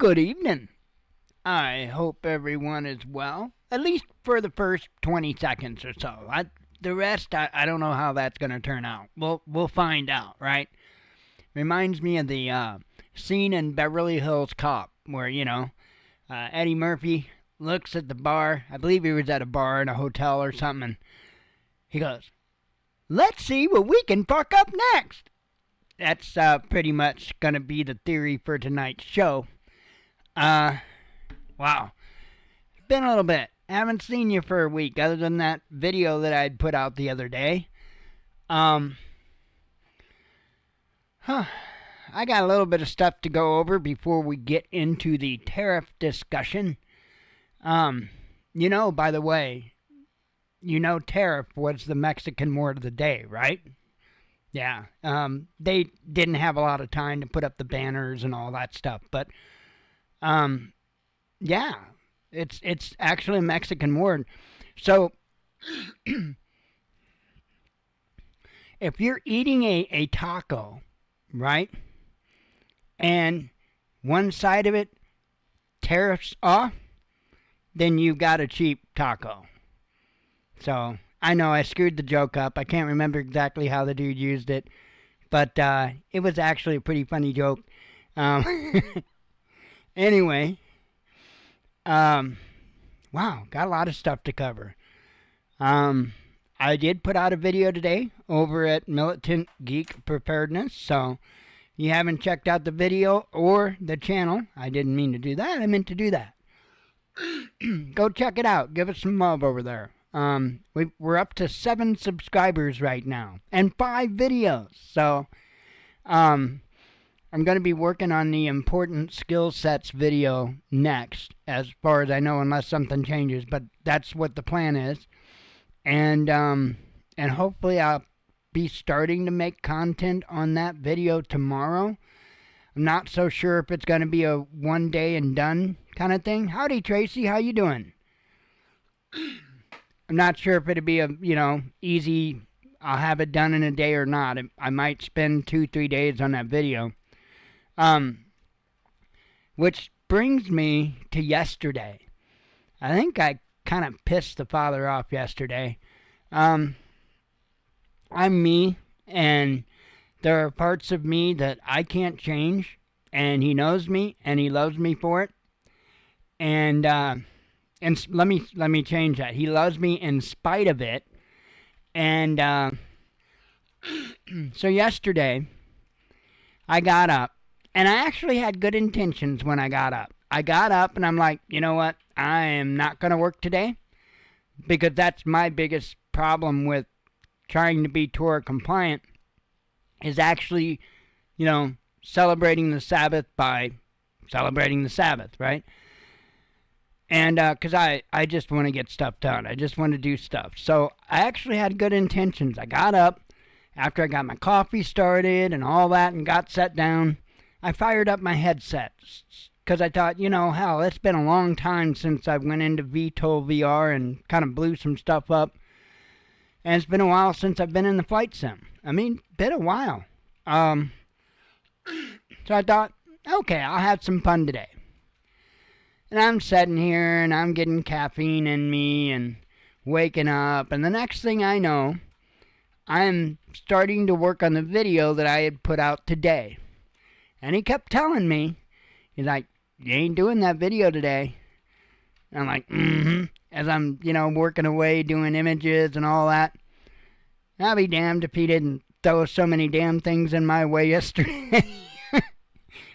Good evening. I hope everyone is well, at least for the first 20 seconds or so. The rest, I don't know how that's going to turn out. We'll find out, right? Reminds me of the scene in Beverly Hills Cop where, Eddie Murphy looks at the bar. I believe he was at a bar in a hotel or something. And he goes, "Let's see what we can fuck up next." That's pretty much going to be the theory for tonight's show. Wow. It's been a little bit. I haven't seen you for a week, other than that video that I'd put out the other day. I got a little bit of stuff to go over before we get into the tariff discussion. By the way, tariff was the Mexican word of the day, right? Yeah. They didn't have a lot of time to put up the banners and all that stuff, but yeah, it's actually a Mexican word. So if you're eating a taco, right, and one side of it tariffs off, then you've got a cheap taco. So I know I screwed the joke up. I can't remember exactly how the dude used it, but it was actually a pretty funny joke. Anyway, wow, got a lot of stuff to cover. I did put out a video today over at Militant, Geek, Preparedness, so if you haven't checked out the video or the channel, I didn't mean to do that, I meant to do that. Go check it out, give us some love over there. We're up to 7 subscribers right now, and 5 videos, so, I'm going to be working on the important skill sets video next, as far as I know, unless something changes, but that's what the plan is. And hopefully I'll be starting to make content on that video tomorrow. I'm not so sure if it's going to be a one day and done kind of thing. Howdy, Tracy, how you doing? I'm not sure if it'll be a, easy, I'll have it done in a day or not. I might spend 2-3 days on that video. Which brings me to yesterday. I think I kind of pissed the father off yesterday. I'm me, and there are parts of me that I can't change, and he knows me, and he loves me for it. And let me change that. He loves me in spite of it. And so yesterday, I got up. And I actually had good intentions when I got up. I got up and I'm like, you know what? I am not going to work today. Because that's my biggest problem with trying to be Torah compliant. Is actually, celebrating the Sabbath by celebrating the Sabbath, right? And because I just want to get stuff done. I just want to do stuff. So I actually had good intentions. I got up after I got my coffee started and all that and got set down. I fired up my headset because I thought, hell, it's been a long time since I went into VTOL VR and kind of blew some stuff up. And it's been a while since I've been in the flight sim. I mean, been a while. So I thought, okay, I'll have some fun today. And I'm sitting here and I'm getting caffeine in me and waking up. And the next thing I know, I'm starting to work on the video that I had put out today. And he kept telling me, he's like, "You ain't doing that video today." And I'm like, as I'm, working away, doing images and all that. I'll be damned if he didn't throw so many damn things in my way yesterday.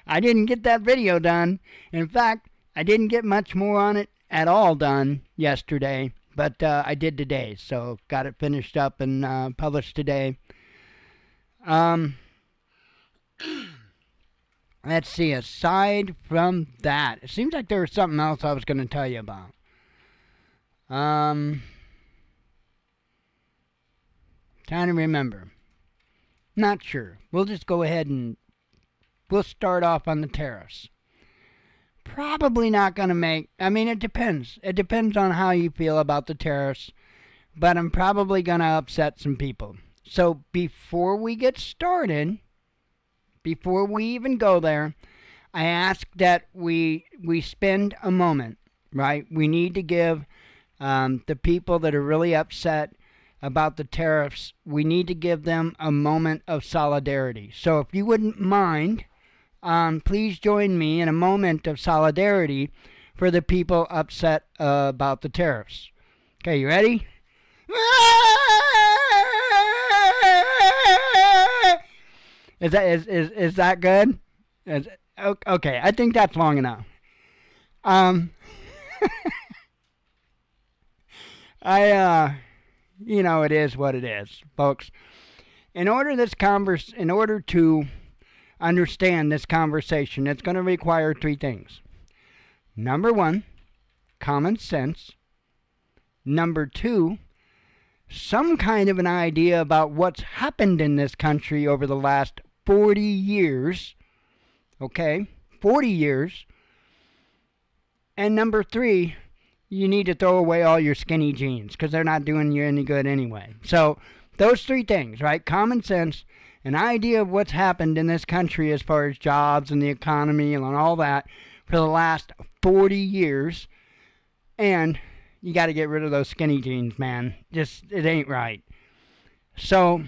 I didn't get that video done. In fact, I didn't get much more on it at all done yesterday. But I did today, so got it finished up and published today. Let's see, aside from that, it seems like there was something else I was going to tell you about. Trying to remember. Not sure. We'll just go ahead and we'll start off on the tariffs. Probably not going to make, it depends. It depends on how you feel about the tariffs, but I'm probably going to upset some people. So before we get started, before we even go there, I ask that we spend a moment, right? We need to give the people that are really upset about the tariffs, we need to give them a moment of solidarity. So if you wouldn't mind, please join me in a moment of solidarity for the people upset about the tariffs. Okay, you ready? Is that good? Okay, I think that's long enough. It is what it is, folks. In order to understand this conversation, it's going to require three things. Number one, common sense. Number two, some kind of an idea about what's happened in this country over the last 40 years. Okay, 40 years. And number three, you need to throw away all your skinny jeans because they're not doing you any good anyway. So those three things, right? Common sense, an idea of what's happened in this country as far as jobs and the economy and all that for the last 40 years. And you got to get rid of those skinny jeans, man. Just, it ain't right. So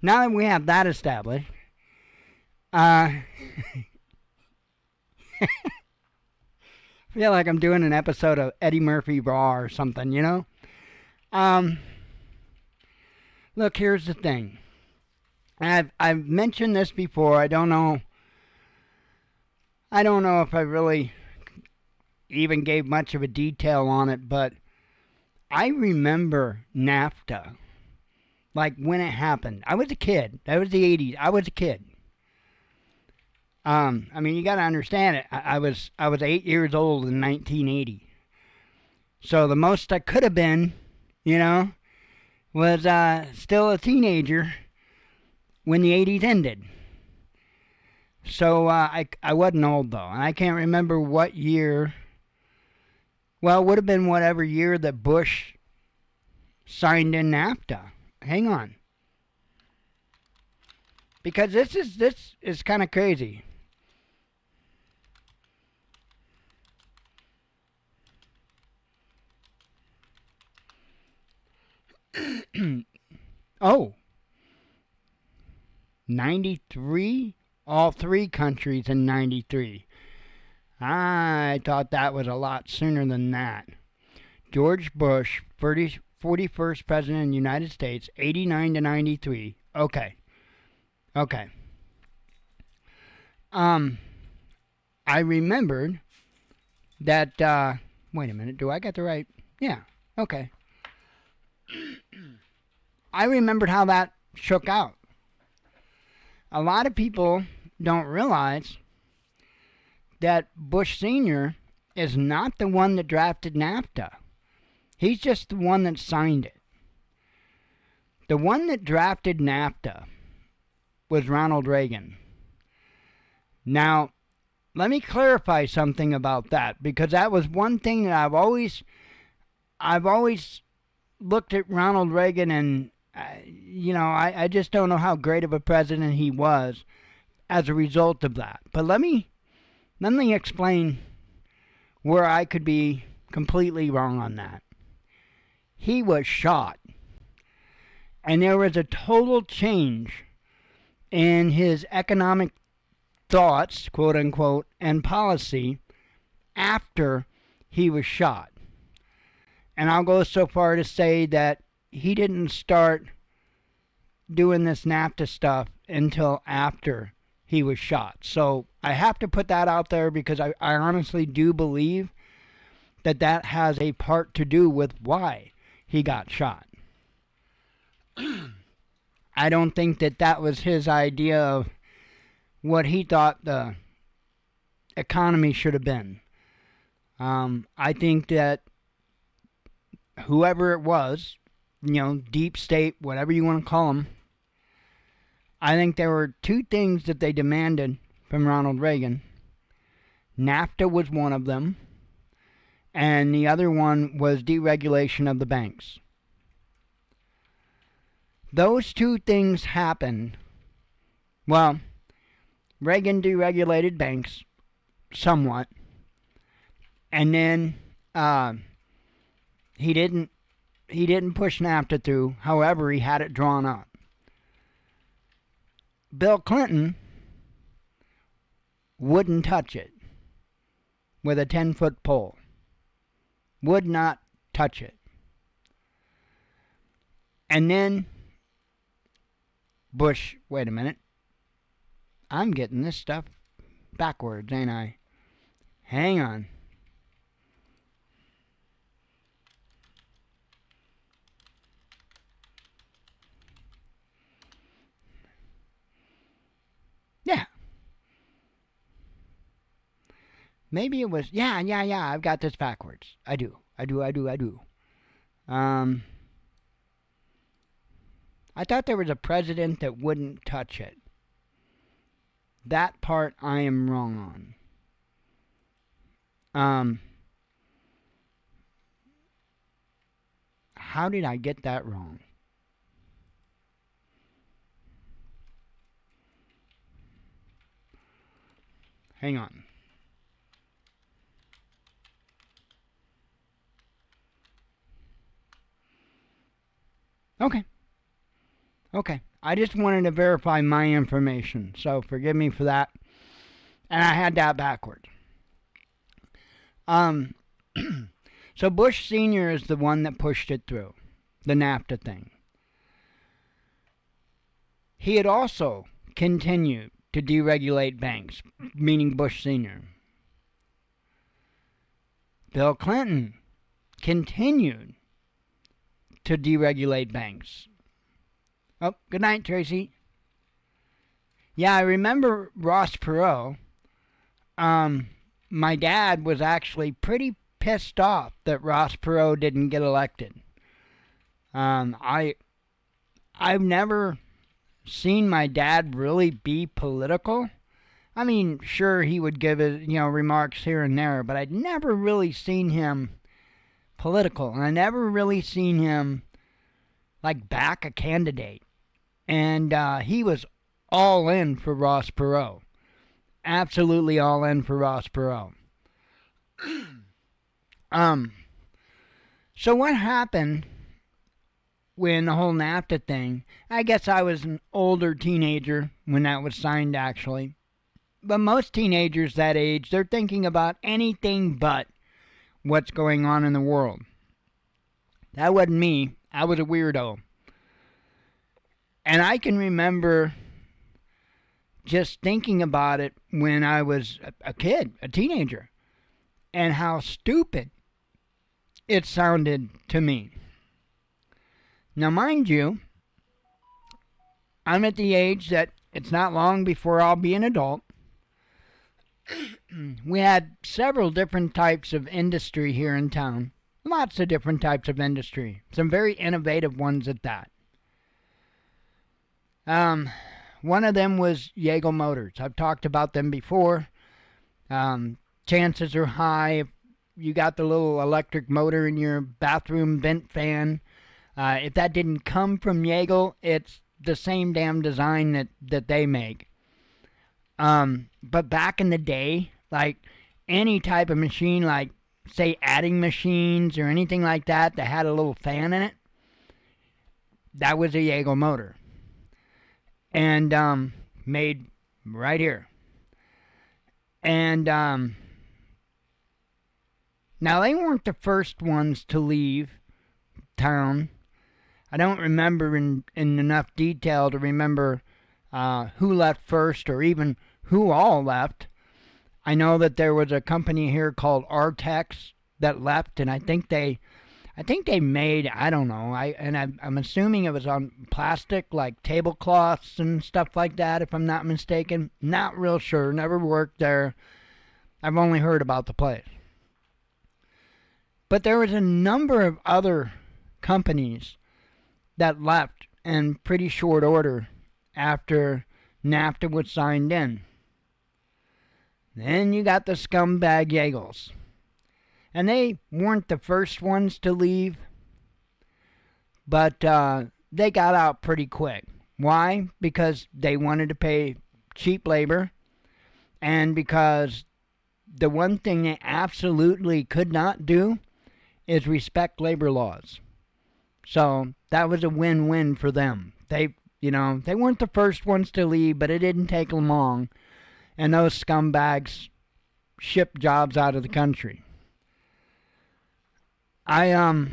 now that we have that established, I feel like I'm doing an episode of Eddie Murphy Raw or something, you know? Look, here's the thing. I've mentioned this before. I don't know if I really even gave much of a detail on it, but I remember NAFTA, like when it happened. I was a kid. That was the 80s. I was a kid. You got to understand it. I was 8 years old in 1980. So the most I could have been, was still a teenager when the 80s ended. So I wasn't old, though. And I can't remember what year. Well, it would have been whatever year that Bush signed in NAFTA. Hang on. Because this is kind of crazy. Oh, 93? All three countries in 93. I thought that was a lot sooner than that. George Bush, 41st President of the United States, 89 to 93. Okay. I remembered that, wait a minute, do I get the right? Yeah, okay. I remembered how that shook out. A lot of people don't realize that Bush Sr. is not the one that drafted NAFTA. He's just the one that signed it. The one that drafted NAFTA was Ronald Reagan. Now, let me clarify something about that, because that was one thing that I've always looked at Ronald Reagan and, I just don't know how great of a president he was as a result of that. But let me explain where I could be completely wrong on that. He was shot. And there was a total change in his economic thoughts, quote unquote, and policy after he was shot. And I'll go so far to say that he didn't start doing this NAFTA stuff until after he was shot. So I have to put that out there because I honestly do believe that has a part to do with why he got shot. I don't think that was his idea of what he thought the economy should have been. I think that whoever it was, deep state, whatever you want to call them, I think there were two things that they demanded from Ronald Reagan. NAFTA was one of them, and the other one was deregulation of the banks. Those two things happened. Well, Reagan deregulated banks somewhat, and then he didn't push NAFTA through. However, he had it drawn up. Bill Clinton wouldn't touch it with a 10-foot pole. Would not touch it. And then Bush, wait a minute. I'm getting this stuff backwards, ain't I? Hang on. Yeah. Maybe it was, yeah, I've got this backwards. I do. I thought there was a president that wouldn't touch it. That part I am wrong on. How did I get that wrong? Hang on. Okay. I just wanted to verify my information, so forgive me for that. And I had that backward. So Bush Sr. is the one that pushed it through, the NAFTA thing. He had also continued to deregulate banks, meaning Bush Sr. Bill Clinton continued to deregulate banks. Oh, good night, Tracy. Yeah, I remember Ross Perot. My dad was actually pretty pissed off that Ross Perot didn't get elected. I've never seen my dad really be political. I mean, sure, he would give his, remarks here and there, but I'd never really seen him political. And I never really seen him, back a candidate. And he was all in for Ross Perot. Absolutely all in for Ross Perot. So what happened when the whole NAFTA thing, I guess I was an older teenager when that was signed, actually. But most teenagers that age, they're thinking about anything but what's going on in the world. That wasn't me. I was a weirdo. And I can remember just thinking about it when I was a kid, a teenager, and how stupid it sounded to me. Now, mind you, I'm at the age that it's not long before I'll be an adult. We had several different types of industry here in town. Lots of different types of industry. Some very innovative ones at that. One of them was Yeagle Motors. I've talked about them before. Chances are high if you got the little electric motor in your bathroom vent fan. If that didn't come from Yeagle, it's the same damn design that they make. But back in the day, any type of machine, say adding machines or anything like that had a little fan in it, that was a Yeagle motor. And made right here. And now they weren't the first ones to leave town. I don't remember in enough detail to remember who left first or even who all left. I know that there was a company here called Artex that left, and I think they made, I don't know, I'm assuming it was on plastic, like tablecloths and stuff like that, if I'm not mistaken. Not real sure, never worked there. I've only heard about the place. But there was a number of other companies that left in pretty short order after NAFTA was signed in. Then you got the scumbag Yeagles. And they weren't the first ones to leave, but they got out pretty quick. Why? Because they wanted to pay cheap labor, And because the one thing they absolutely could not do is respect labor laws. So that was a win-win for them. They weren't the first ones to leave, but it didn't take them long. And those scumbags shipped jobs out of the country. I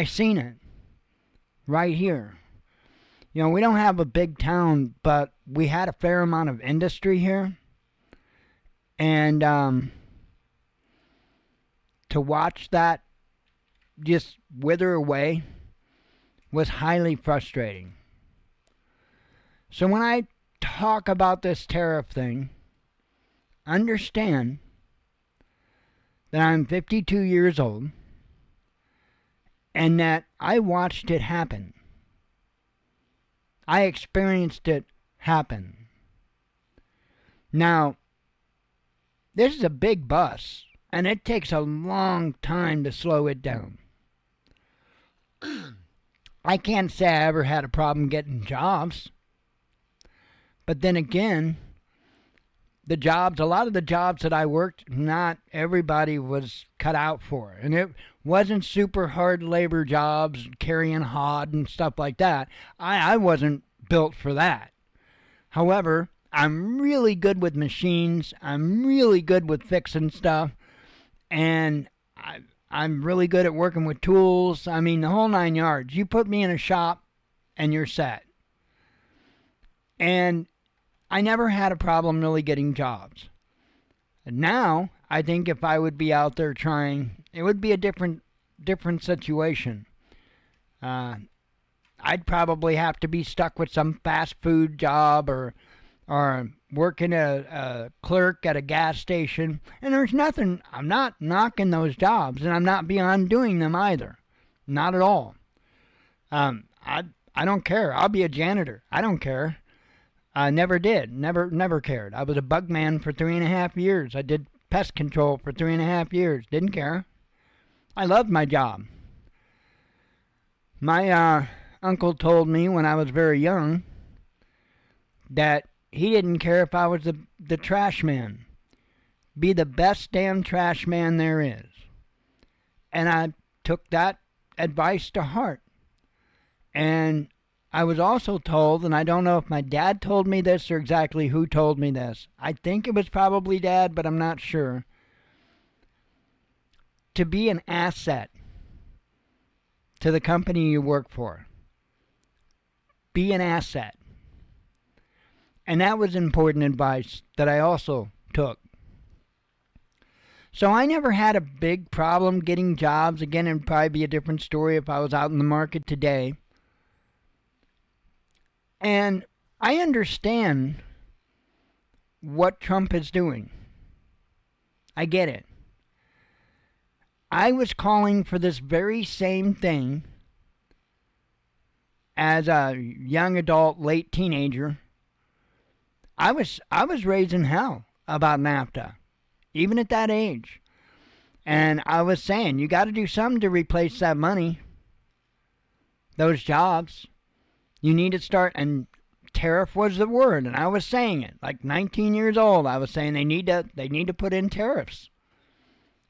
seen it right here. We don't have a big town, but we had a fair amount of industry here. And to watch that just wither away was highly frustrating. So when I talk about this tariff thing, understand that I'm 52 years old and that I watched it happen. I experienced it happen. Now, this is a big bus, and it takes a long time to slow it down. I can't say I ever had a problem getting jobs. But then again, a lot of the jobs that I worked, not everybody was cut out for. And it wasn't super hard labor jobs, carrying hod and stuff like that. I wasn't built for that. However, I'm really good with machines. I'm really good with fixing stuff. And I'm really good at working with tools. I mean, the whole 9 yards. You put me in a shop and you're set. And I never had a problem really getting jobs. And now, I think if I would be out there trying, it would be a different situation. I'd probably have to be stuck with some fast food job or working a clerk at a gas station. And there's nothing, I'm not knocking those jobs, and I'm not beyond doing them either. Not at all. I don't care. I'll be a janitor. I don't care. I never did. Never cared. I was a bug man for 3.5 years. I did pest control for 3.5 years. Didn't care. I loved my job. My uncle told me when I was very young that he didn't care if I was the trash man. Be the best damn trash man there is. And I took that advice to heart. And I was also told, and I don't know if my dad told me this or exactly who told me this. I think it was probably Dad, but I'm not sure. To be an asset to the company you work for. Be an asset. And that was important advice that I also took. So I never had a big problem getting jobs. Again, it would probably be a different story if I was out in the market today. And I understand what Trump is doing. I get it. I was calling for this very same thing as a young adult, late teenager. I was raising hell about NAFTA, even at that age. And I was saying, you got to do something to replace that money, those jobs. You need to start, and tariff was the word, and I was saying it. Like 19 years old, I was saying they need to put in tariffs.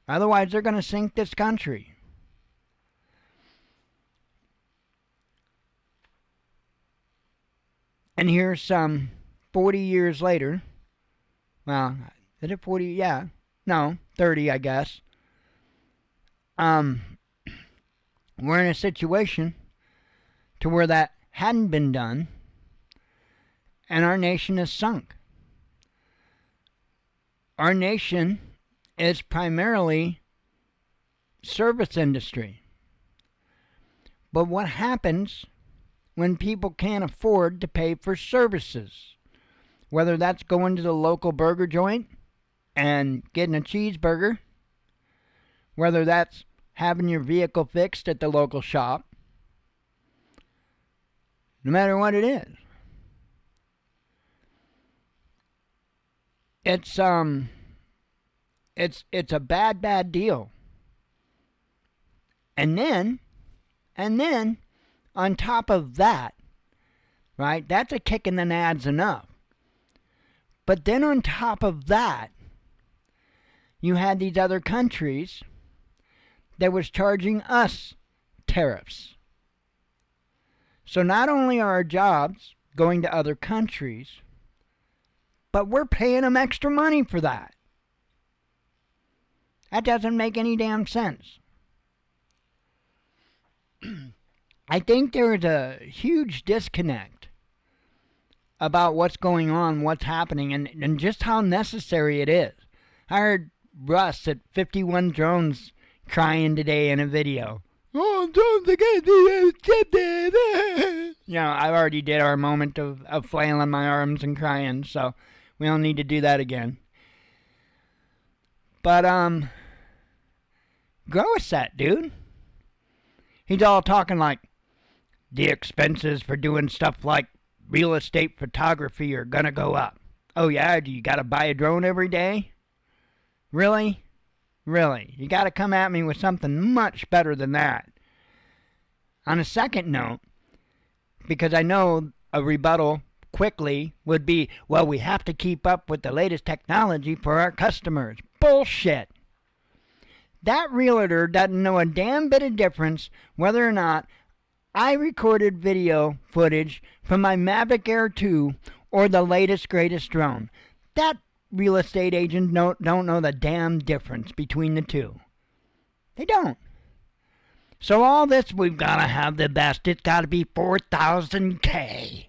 Otherwise, they're going to sink this country. And here's 40 years later. Well, is it 40? Yeah. No, 30, I guess. We're in a situation to where that hadn't been done, and our nation is sunk. Our nation is primarily service industry. But what happens when people can't afford to pay for services? Whether that's going to the local burger joint and getting a cheeseburger, whether that's having your vehicle fixed at the local shop, no matter what it is. It's a bad deal. And then on top of that, right? That's a kick in the nads enough. But then on top of that, you had these other countries that was charging us tariffs. So not only are our jobs going to other countries, but we're paying them extra money for that. That doesn't make any damn sense. I think there is a huge disconnect about what's going on, what's happening, and just how necessary it is. I heard Russ at 51 Drones crying today in a video. Oh, drones against the accepted. You know, I already did our moment of flailing my arms and crying, so we don't need to do that again. But, grow a set, dude. He's all talking like the expenses for doing stuff like real estate photography are gonna go up. Oh yeah, do you gotta buy a drone every day? Really? Really? You gotta come at me with something much better than that. On a second note, because I know a rebuttal quickly would be, well, we have to keep up with the latest technology for our customers. Bullshit. That realtor doesn't know a damn bit of difference whether or not I recorded video footage from my Mavic Air 2 or the latest greatest drone. That real estate agent don't know the damn difference between the two. They don't. So all this, we've got to have the best. It's got to be 4,000K.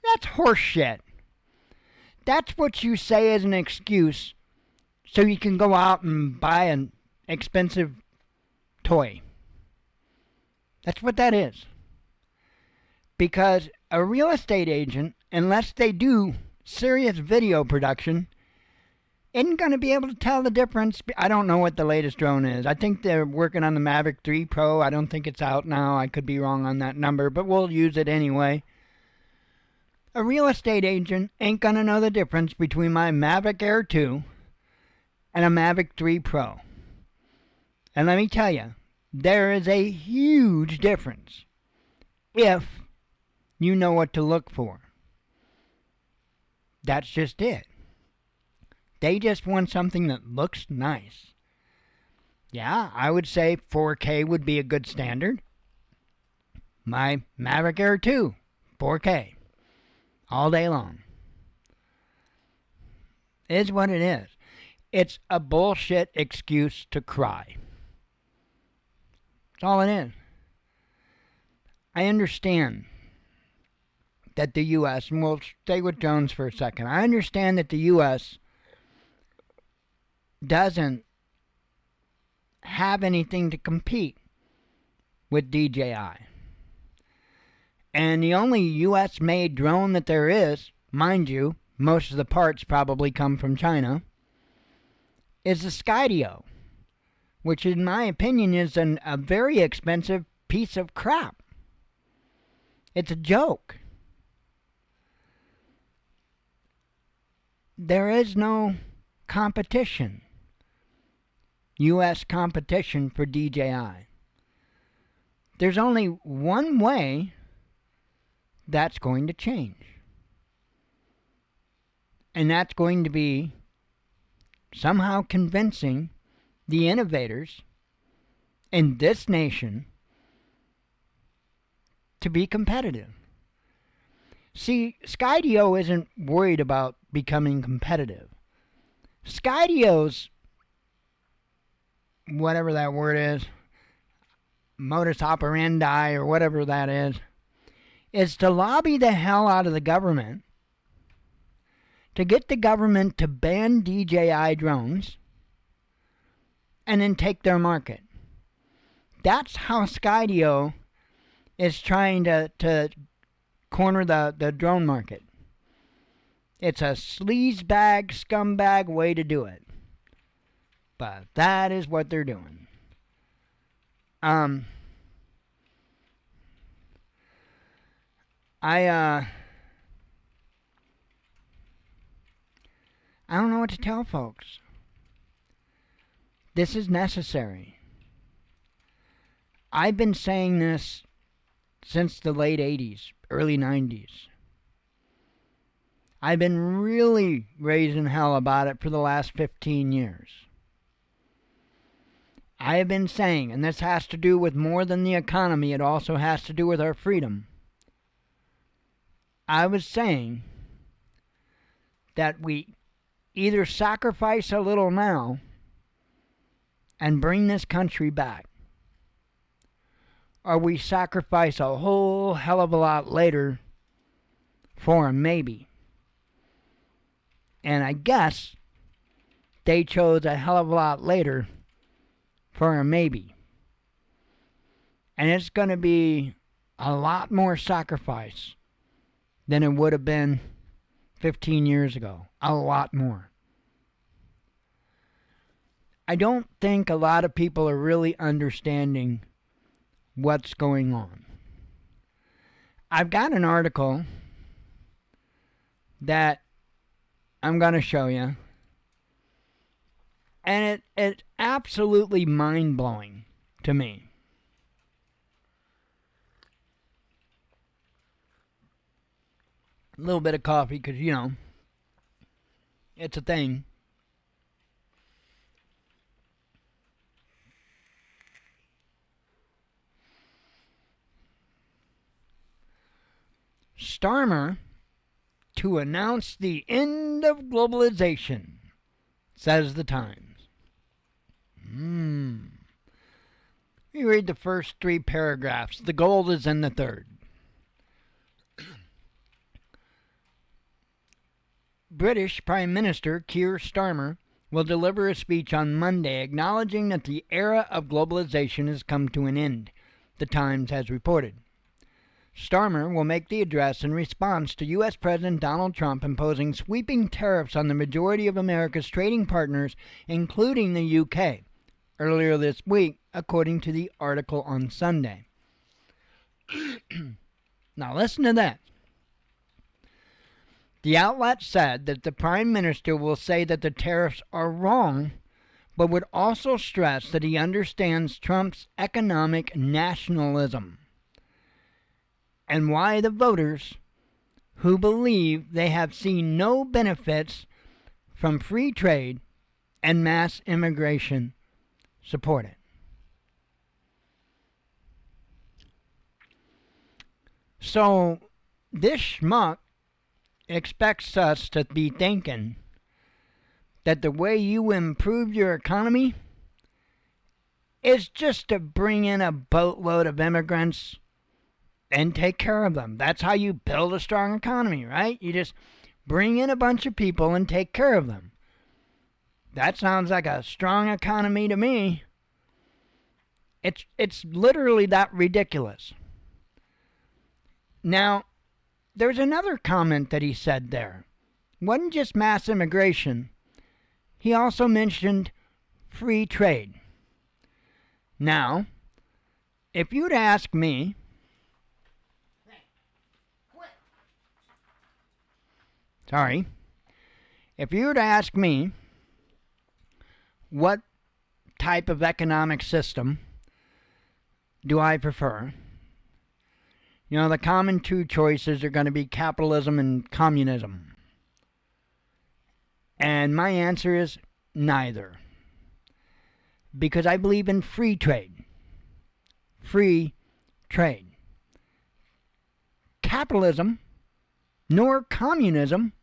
That's horseshit. That's what you say as an excuse so you can go out and buy an expensive toy. That's what that is. Because a real estate agent, unless they do serious video production, isn't going to be able to tell the difference. I don't know what the latest drone is. I think they're working on the Mavic 3 Pro. I don't think it's out now. I could be wrong on that number, but we'll use it anyway. A real estate agent ain't going to know the difference between my Mavic Air 2 and a Mavic 3 Pro. And let me tell you, there is a huge difference if you know what to look for. That's just it. They just want something that looks nice. Yeah, I would say 4K would be a good standard. My Mavic Air 2, 4K. All day long. It is what it is. It's a bullshit excuse to cry. That's all it is. I understand that the U.S., and we'll stay with drones for a second. I understand that the U.S. doesn't have anything to compete with DJI. And the only U.S.-made drone that there is, mind you, most of the parts probably come from China, is the Skydio, which in my opinion is a very expensive piece of crap. It's a joke. There is no competition, U.S. competition for DJI. There's only one way that's going to change. And that's going to be somehow convincing the innovators in this nation to be competitive. See, Skydio isn't worried about becoming competitive. Skydio's, whatever that word is, modus operandi or whatever that is to lobby the hell out of the government to get the government to ban DJI drones and then take their market. That's how Skydio is trying to corner the drone market. It's a sleazebag, scumbag way to do it. But that is what they're doing. I don't know what to tell folks. This is necessary. I've been saying this since the late 80s, early 90s. I've been really raising hell about it for the last 15 years. I have been saying, and this has to do with more than the economy, it also has to do with our freedom. I was saying that we either sacrifice a little now and bring this country back, or we sacrifice a whole hell of a lot later for a maybe. And I guess they chose a hell of a lot later for a maybe. And it's going to be a lot more sacrifice than it would have been 15 years ago. A lot more. I don't think a lot of people are really understanding what's going on. I've got an article that I'm going to show you. And it's absolutely mind-blowing to me. A little bit of coffee because, you know, it's a thing. Starmer to announce the end of globalization, says the Times. You read the first 3 paragraphs. The gold is in the third. British Prime Minister Keir Starmer will deliver a speech on Monday acknowledging that the era of globalization has come to an end, the Times has reported. Starmer will make the address in response to U.S. President Donald Trump imposing sweeping tariffs on the majority of America's trading partners, including the UK, earlier this week, according to the article on Sunday. Now listen to that. The outlet said that the Prime Minister will say that the tariffs are wrong, but would also stress that he understands Trump's economic nationalism and why the voters who believe they have seen no benefits from free trade and mass immigration support it. So this schmuck expects us to be thinking that the way you improve your economy is just to bring in a boatload of immigrants and take care of them. That's how you build a strong economy, right? You just bring in a bunch of people and take care of them. That sounds like a strong economy to me. It's literally that ridiculous. Now, there's another comment that he said there. It wasn't just mass immigration. He also mentioned free trade. Now, if you'd ask me, if you were to ask me what type of economic system do I prefer, you know, the common two choices are going to be capitalism and communism. And my answer is neither. Because I believe in free trade. Free trade. Capitalism, nor communism,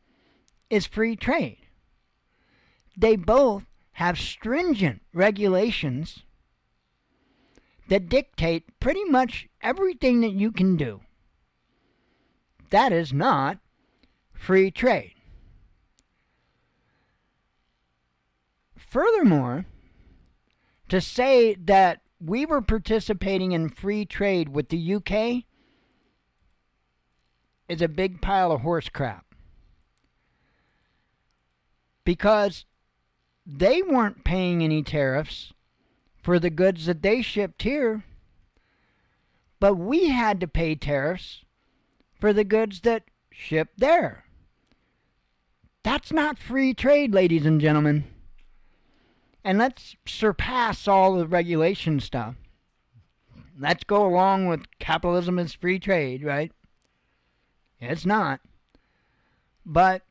is free trade. They both have stringent regulations that dictate pretty much everything that you can do. That is not free trade. Furthermore, to say that we were participating in free trade with the UK is a big pile of horse crap. Because they weren't paying any tariffs for the goods that they shipped here, but we had to pay tariffs for the goods that shipped there. That's not free trade, ladies and gentlemen. And let's surpass all the regulation stuff. Let's go along with capitalism as free trade, right? It's not. But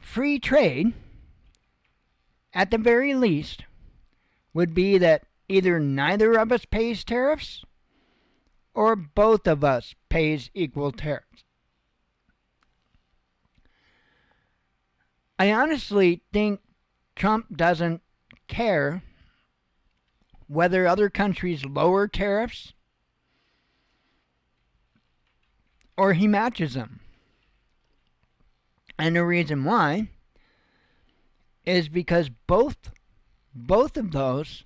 free trade, at the very least, would be that either neither of us pays tariffs or both of us pays equal tariffs. I honestly think Trump doesn't care whether other countries lower tariffs or he matches them. And the reason why is because both of those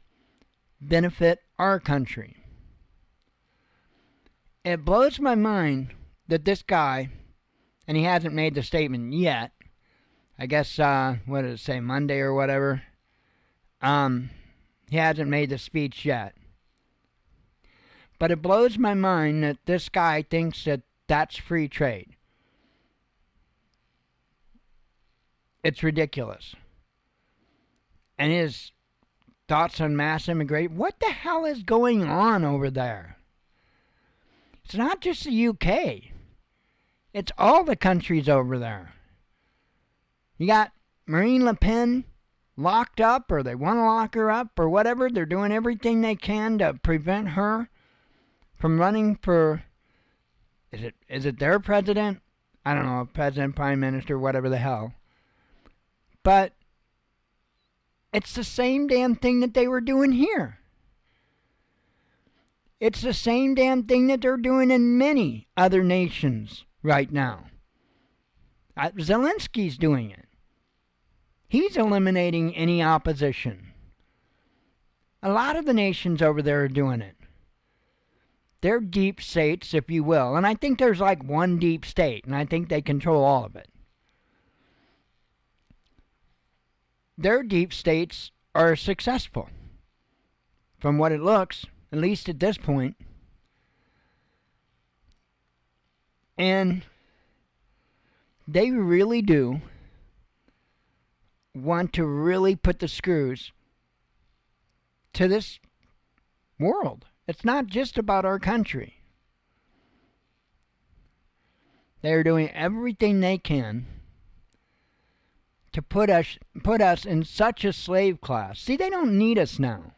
benefit our country. It blows my mind that this guy, and he hasn't made the statement yet, I guess, what did it say, Monday or whatever, he hasn't made the speech yet. But it blows my mind that this guy thinks that that's free trade. It's ridiculous. And his thoughts on mass immigration, what the hell is going on over there? It's not just the UK. It's all the countries over there. You got Marine Le Pen locked up, or they want to lock her up, or whatever. They're doing everything they can to prevent her from running for, is it their president? I don't know, president, prime minister, whatever the hell. But it's the same damn thing that they were doing here. It's the same damn thing that they're doing in many other nations right now. Zelensky's doing it. He's eliminating any opposition. A lot of the nations over there are doing it. They're deep states, if you will. And I think there's like one deep state, and I think they control all of it. Their deep states are successful, from what it looks, at least at this point. And they really do want to really put the screws to this world. It's not just about our country. They're doing everything they can to put us in such a slave class. See, they don't need us now.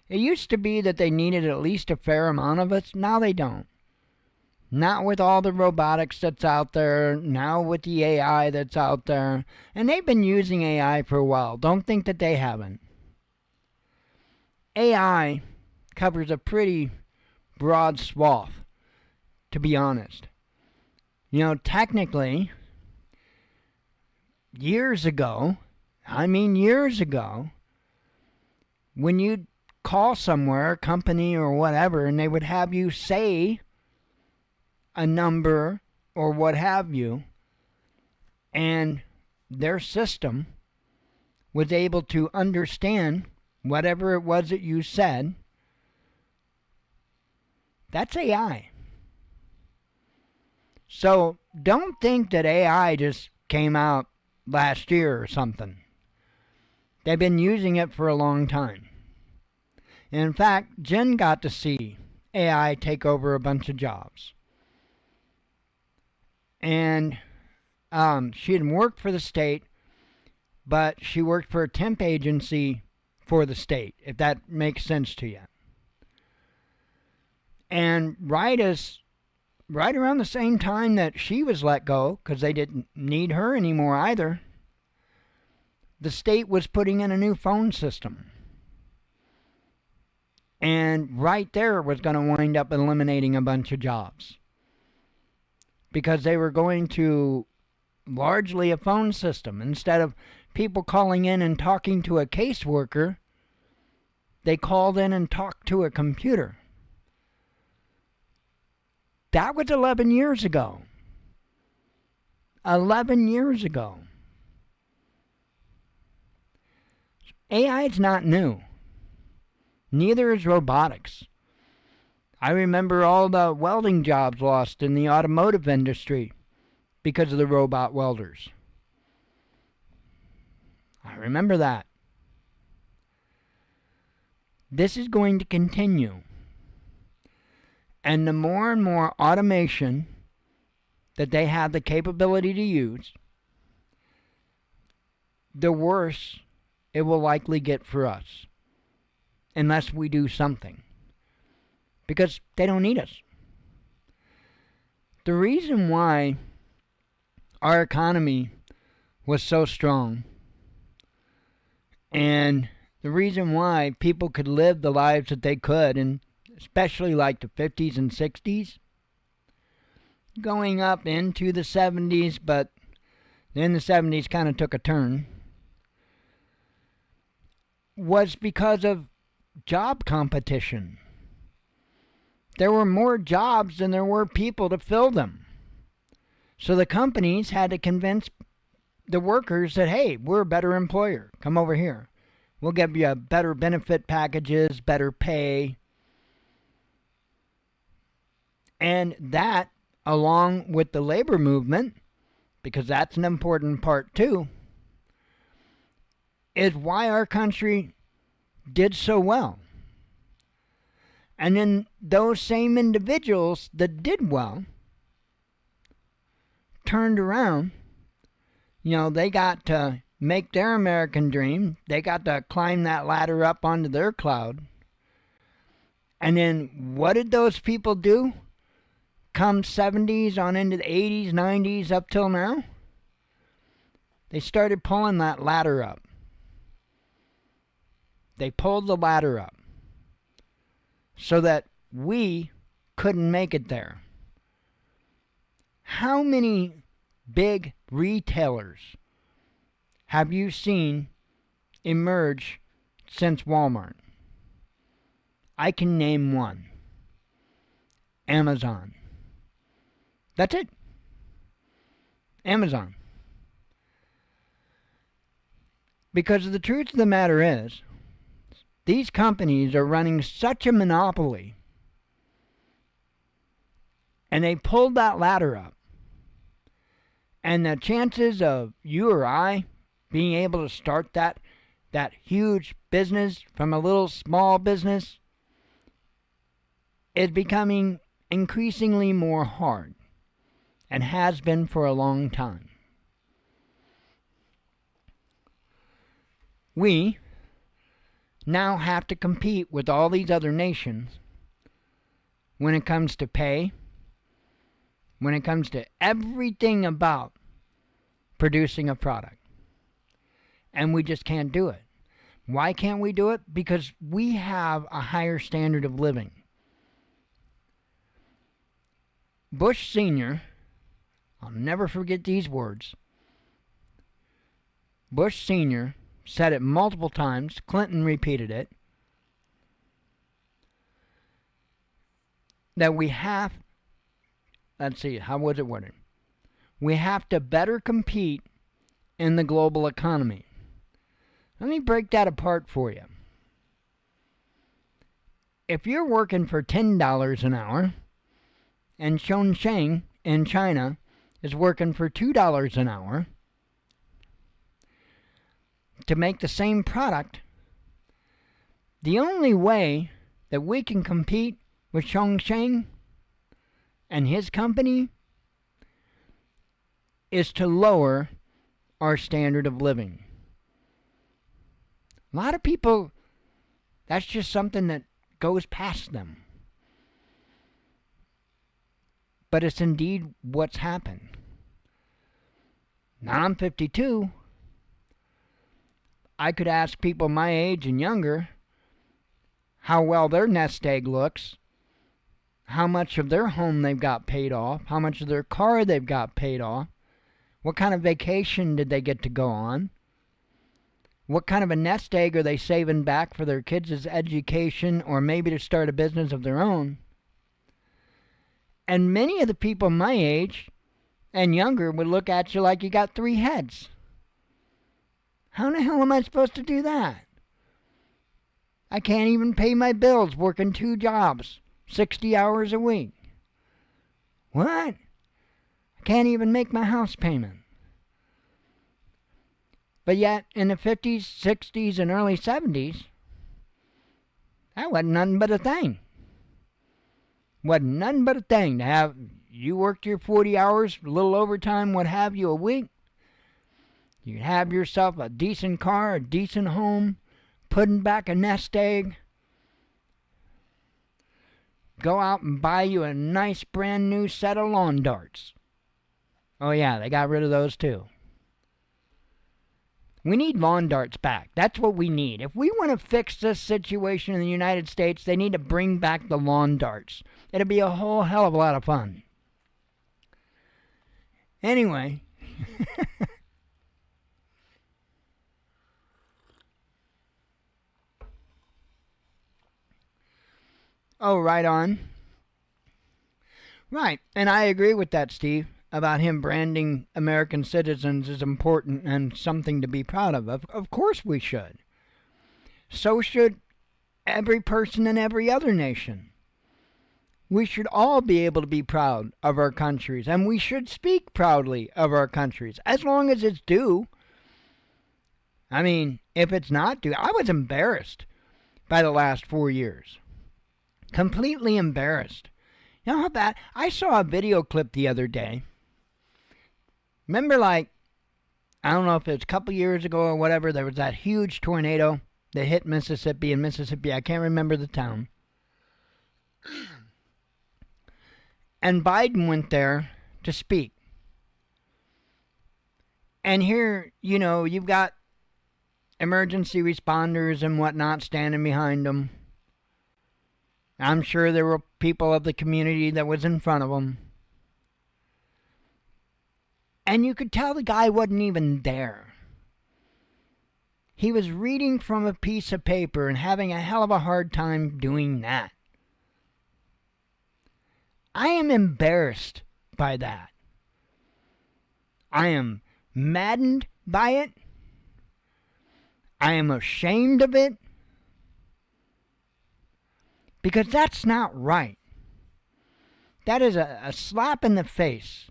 It used to be that they needed at least a fair amount of us. Now they don't. Not with all the robotics that's out there, now with the AI that's out there. And they've been using AI for a while. Don't think that they haven't. AI covers a pretty broad swath, to be honest. You know, technically, years ago, when you'd call somewhere, a company or whatever, and they would have you say a number or what have you, and their system was able to understand whatever it was that you said, that's AI. So don't think that AI just came out last year or something. They've been using it for a long time. And in fact, Jen got to see AI take over a bunch of jobs. And she didn't work for the state, but she worked for a temp agency for the state, if that makes sense to you. And right around the same time that she was let go, because they didn't need her anymore either, the state was putting in a new phone system. And right there was going to wind up eliminating a bunch of jobs. Because they were going to largely a phone system. Instead of people calling in and talking to a caseworker, they called in and talked to a computer. That was 11 years ago. 11 years ago. AI is not new. Neither is robotics. I remember all the welding jobs lost in the automotive industry because of the robot welders. I remember that. This is going to continue. And the more and more automation that they have the capability to use, the worse it will likely get for us unless we do something. Because they don't need us. The reason why our economy was so strong and the reason why people could live the lives that they could, and especially like the 50s and 60s, going up into the 70s, but then the 70s kind of took a turn, was because of job competition. There were more jobs than there were people to fill them. So the companies had to convince the workers that, hey, we're a better employer. Come over here. We'll give you better benefit packages, better pay. And that, along with the labor movement, because that's an important part too, is why our country did so well. And then those same individuals that did well turned around. They got to make their American dream. They got to climb that ladder up onto their cloud. And then what did those people do? Come 70s on into the 80s, 90s, up till now? They started pulling that ladder up. They pulled the ladder up so that we couldn't make it there. How many big retailers have you seen emerge since Walmart? I can name one. Amazon. That's it. Amazon. Because the truth of the matter is, these companies are running such a monopoly, and they pulled that ladder up. And the chances of you or I being able to start that huge business from a little small business is becoming increasingly more hard, and has been for a long time. We now have to compete with all these other nations when it comes to pay, when it comes to everything about producing a product. And we just can't do it. Why can't we do it? Because we have a higher standard of living. Bush Sr., I'll never forget these words. Bush Sr. said it multiple times. Clinton repeated it. That we have, let's see, how was it worded? We have to better compete in the global economy. Let me break that apart for you. If you're working for $10 an hour, and Chongqing in China is working for $2 an hour, to make the same product, the only way that we can compete with Chongqing and his company is to lower our standard of living. A lot of people, that's just something that goes past them. But it's indeed what's happened. Now I'm 52. I could ask people my age and younger how well their nest egg looks, how much of their home they've got paid off, how much of their car they've got paid off, what kind of vacation did they get to go on, what kind of a nest egg are they saving back for their kids' education or maybe to start a business of their own. And many of the people my age and younger would look at you like you got 3 heads. How in the hell am I supposed to do that? I can't even pay my bills working 2 jobs, 60 hours a week. What? I can't even make my house payment. But yet, in the 50s, 60s, and early 70s, that wasn't nothing but a thing. Wasn't nothing but a thing to have, you worked your 40 hours, a little overtime, what have you, a week. You can have yourself a decent car, a decent home, putting back a nest egg. Go out and buy you a nice brand new set of lawn darts. Oh yeah, they got rid of those too. We need lawn darts back. That's what we need. If we want to fix this situation in the United States, they need to bring back the lawn darts. It'll be a whole hell of a lot of fun. Anyway. Oh, right on. Right, and I agree with that, Steve, about him branding American citizens as important and something to be proud of. Of course we should. So should every person in every other nation. We should all be able to be proud of our countries, and we should speak proudly of our countries, as long as it's due. I mean, if it's not due, I was embarrassed by the last 4 years. Completely embarrassed. You know how bad? I saw a video clip the other day. Remember, I don't know if it's a couple years ago or whatever, there was that huge tornado that hit Mississippi, I can't remember the town. And Biden went there to speak. And here, you've got emergency responders and whatnot standing behind him. I'm sure there were people of the community that was in front of him. And you could tell the guy wasn't even there. He was reading from a piece of paper and having a hell of a hard time doing that. I am embarrassed by that. I am maddened by it. I am ashamed of it. Because that's not right. That is a slap in the face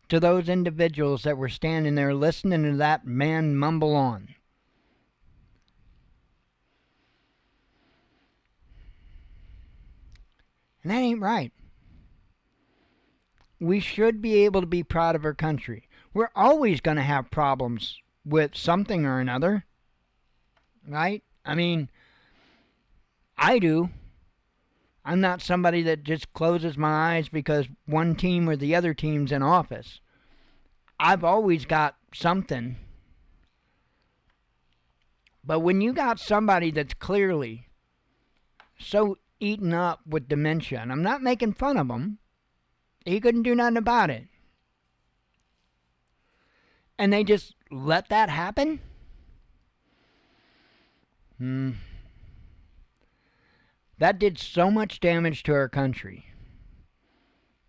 to those individuals that were standing there listening to that man mumble on. And that ain't right. We should be able to be proud of our country. We're always going to have problems with something or another. Right? I mean, I do. I'm not somebody that just closes my eyes because one team or the other team's in office. I've always got something. But when you got somebody that's clearly so eaten up with dementia, and I'm not making fun of him, he couldn't do nothing about it, and they just let that happen? That did so much damage to our country.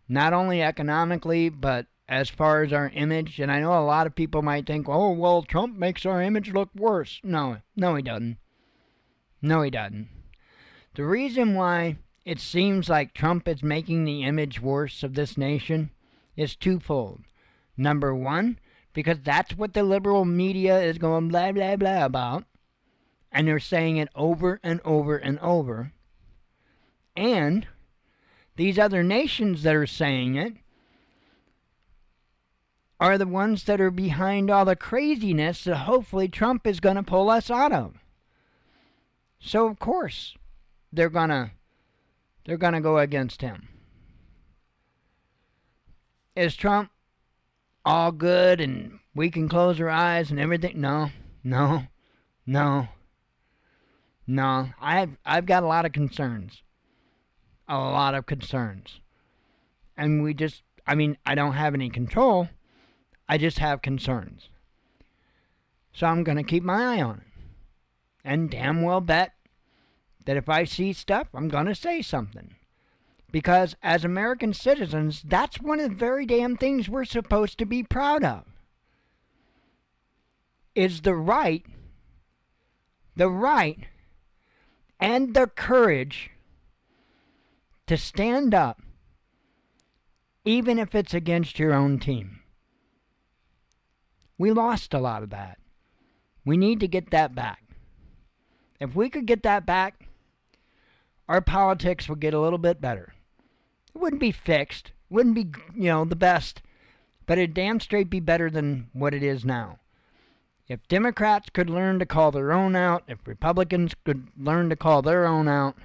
Not only economically, but as far as our image. And I know a lot of people might think, oh, well, Trump makes our image look worse. No, he doesn't. No, he doesn't. The reason why it seems like Trump is making the image worse of this nation is twofold. Number one, because that's what the liberal media is going blah, blah, blah about. And they're saying it over and over and over. And these other nations that are saying it are the ones that are behind all the craziness that hopefully Trump is going to pull us out of. So of course they're gonna go against him. Is Trump all good and we can close our eyes and everything? No. I've got a lot of concerns. A lot of concerns. And I don't have any control. I just have concerns. So I'm going to keep my eye on it. And damn well bet that if I see stuff, I'm going to say something. Because as American citizens, that's one of the very damn things we're supposed to be proud of. Is the right and the courage to stand up, even if it's against your own team. We lost a lot of that. We need to get that back. If we could get that back, our politics would get a little bit better. It wouldn't be fixed. It wouldn't be, the best. but it'd damn straight be better than what it is now. If Democrats could learn to call their own out, if Republicans could learn to call their own out,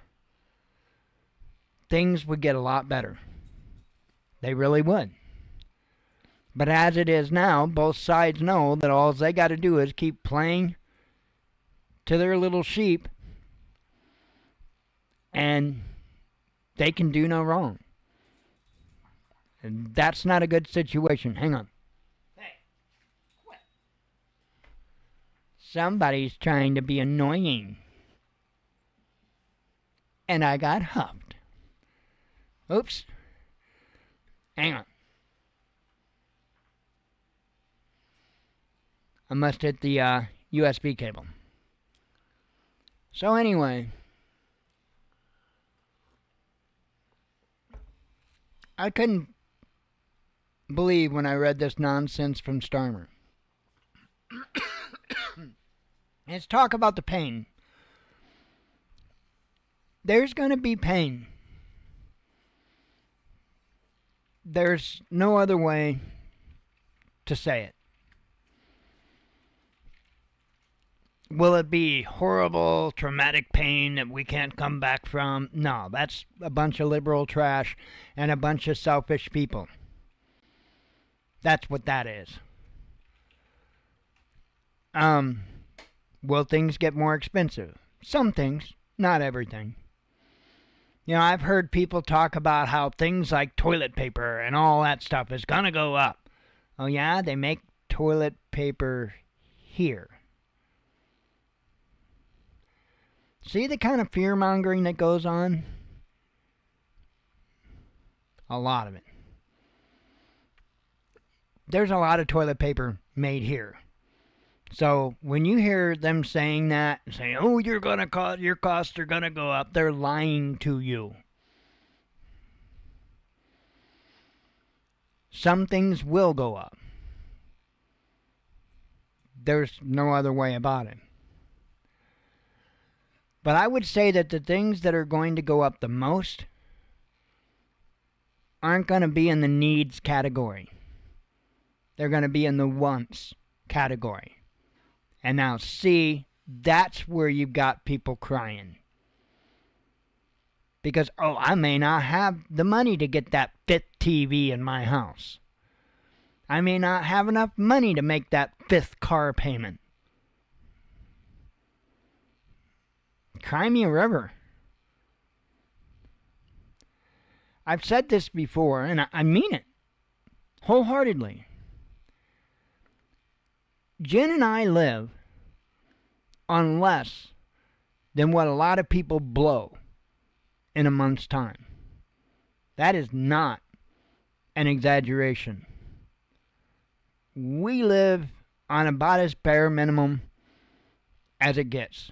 things would get a lot better. They really would. But as it is now, both sides know that all they got to do is keep playing to their little sheep, and they can do no wrong. And that's not a good situation. Hang on. Hey, quit. Somebody's trying to be annoying. And I got huffed. Oops. Hang on. I must hit the USB cable. So anyway, I couldn't believe when I read this nonsense from Starmer. Let's talk about the pain. There's going to be pain. There's no other way to say it. Will it be horrible, traumatic pain that we can't come back from? No, that's a bunch of liberal trash and a bunch of selfish people. That's what that is. Will things get more expensive? Some things, not everything. You know, I've heard people talk about how things like toilet paper and all that stuff is gonna go up. Oh yeah, they make toilet paper here. See the kind of fear-mongering that goes on? A lot of it. There's a lot of toilet paper made here. So when you hear them saying that, saying, oh, your costs are going to go up, they're lying to you. Some things will go up. There's no other way about it. But I would say that the things that are going to go up the most aren't going to be in the needs category. They're going to be in the wants category. And now, see, that's where you've got people crying. Because, oh, I may not have the money to get that 5th TV in my house. I may not have enough money to make that 5th car payment. Cry me a river. I've said this before, and I mean it wholeheartedly. Jen and I live on less than what a lot of people blow in a month's time. That is not an exaggeration. We live on about as bare minimum as it gets.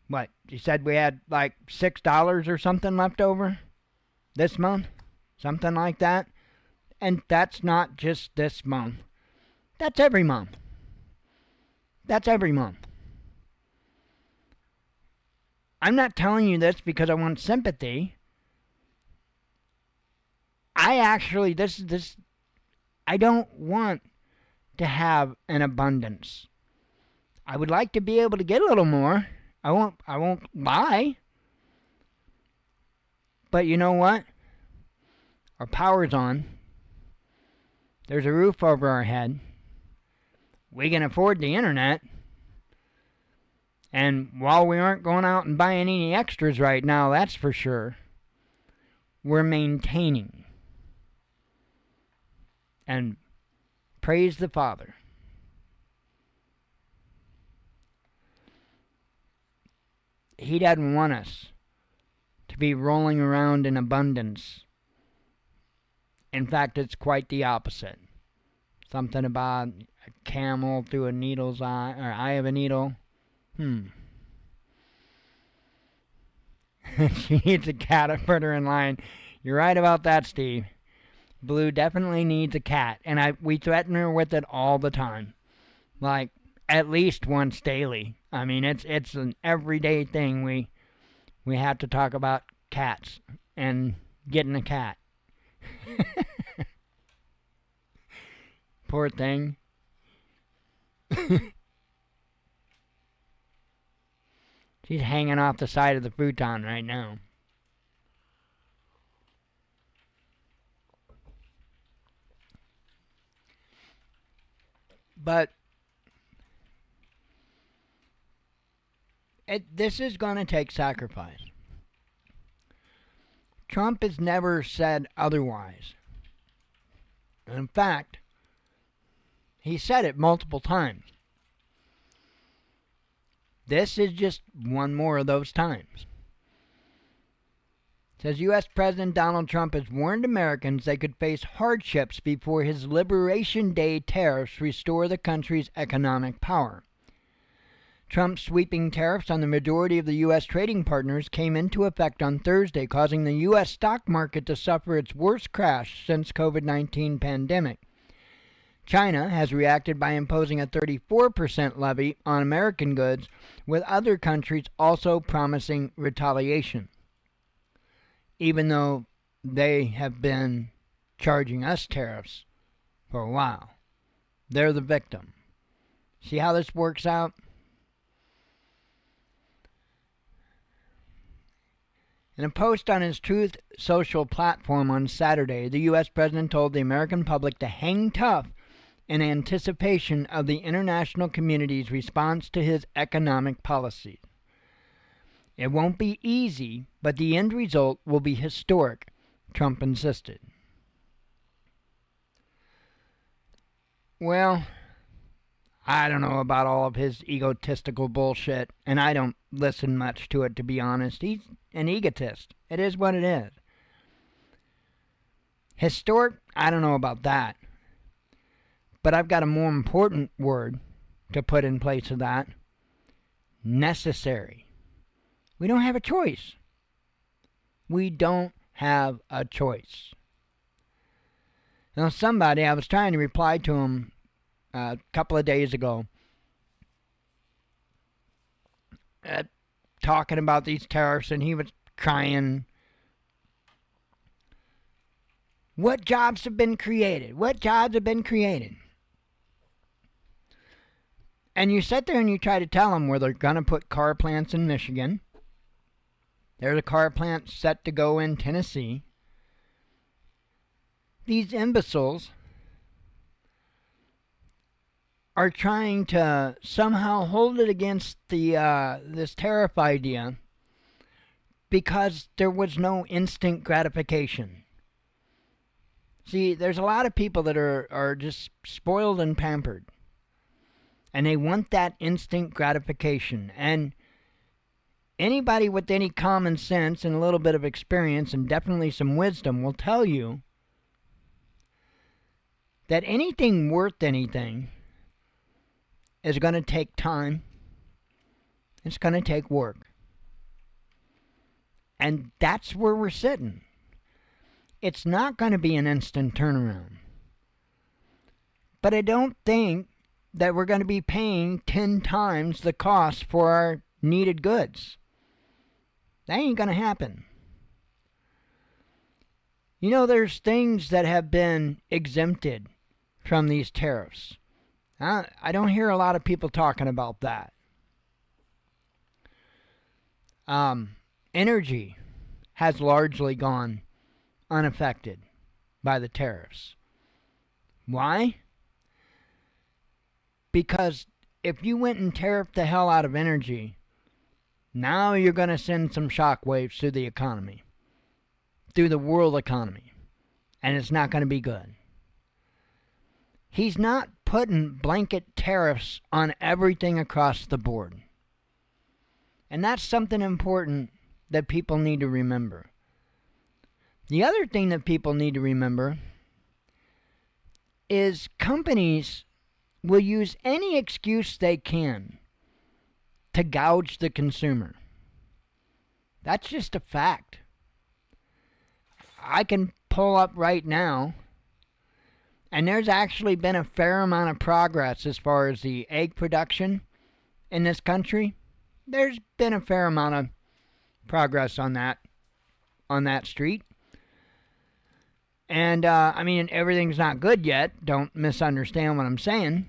What, you said we had like $6 or something left over this month? Something like that? And that's not just this month. That's every month. That's every month. I'm not telling you this because I want sympathy. I actually, I don't want to have an abundance. I would like to be able to get a little more. I won't lie. But you know what? Our power's on. There's a roof over our head. We can afford the internet. And while we aren't going out and buying any extras right now, that's for sure, we're maintaining. And praise the Father. He doesn't want us to be rolling around in abundance. In fact, it's quite the opposite. Something about a camel through a needle's eye, or eye of a needle. She needs a cat to put her in line. You're right about that, Steve. Blue definitely needs a cat, and we threaten her with it all the time. Like, at least once daily. I mean, it's an everyday thing. We have to talk about cats and getting a cat. Poor thing. She's hanging off the side of the futon right now. But this is going to take sacrifice. Trump has never said otherwise. In fact, he said it multiple times. This is just one more of those times. It says U.S. President Donald Trump has warned Americans they could face hardships before his Liberation Day tariffs restore the country's economic power. Trump's sweeping tariffs on the majority of the U.S. trading partners came into effect on Thursday, causing the U.S. stock market to suffer its worst crash since COVID-19 pandemic. China has reacted by imposing a 34% levy on American goods, with other countries also promising retaliation, even though they have been charging us tariffs for a while. They're the victim. See how this works out? In a post on his Truth Social platform on Saturday, the U.S. president told the American public to hang tough in anticipation of the international community's response to his economic policies. It won't be easy, but the end result will be historic, Trump insisted. Well, I don't know about all of his egotistical bullshit, and I don't listen much to it, to be honest. He's an egotist. It is what it is. Historic, I don't know about that. But I've got a more important word to put in place of that. Necessary. We don't have a choice. We don't have a choice. Now, somebody, I was trying to reply to him a couple of days ago, talking about these tariffs, and he was crying. What jobs have been created? What jobs have been created? And you sit there and you try to tell them where they're going to put car plants in Michigan. There's a car plant set to go in Tennessee. These imbeciles are trying to somehow hold it against this tariff idea because there was no instant gratification. See, there's a lot of people that are just spoiled and pampered. And they want that instant gratification. And anybody with any common sense and a little bit of experience and definitely some wisdom will tell you that anything worth anything is going to take time. It's going to take work. And that's where we're sitting. It's not going to be an instant turnaround. But I don't think that we're going to be paying 10 times the cost for our needed goods. That ain't going to happen. You know, there's things that have been exempted from these tariffs. I don't hear a lot of people talking about that. Energy has largely gone unaffected by the tariffs. Why? Because if you went and tariffed the hell out of energy, now you're going to send some shockwaves through the economy, through the world economy, and it's not going to be good. He's not putting blanket tariffs on everything across the board. And that's something important that people need to remember. The other thing that people need to remember is companies will use any excuse they can to gouge the consumer. That's just a fact. I can pull up right now, and there's actually been a fair amount of progress as far as the egg production in this country. There's been a fair amount of progress on that street. And, I mean, everything's not good yet. Don't misunderstand what I'm saying.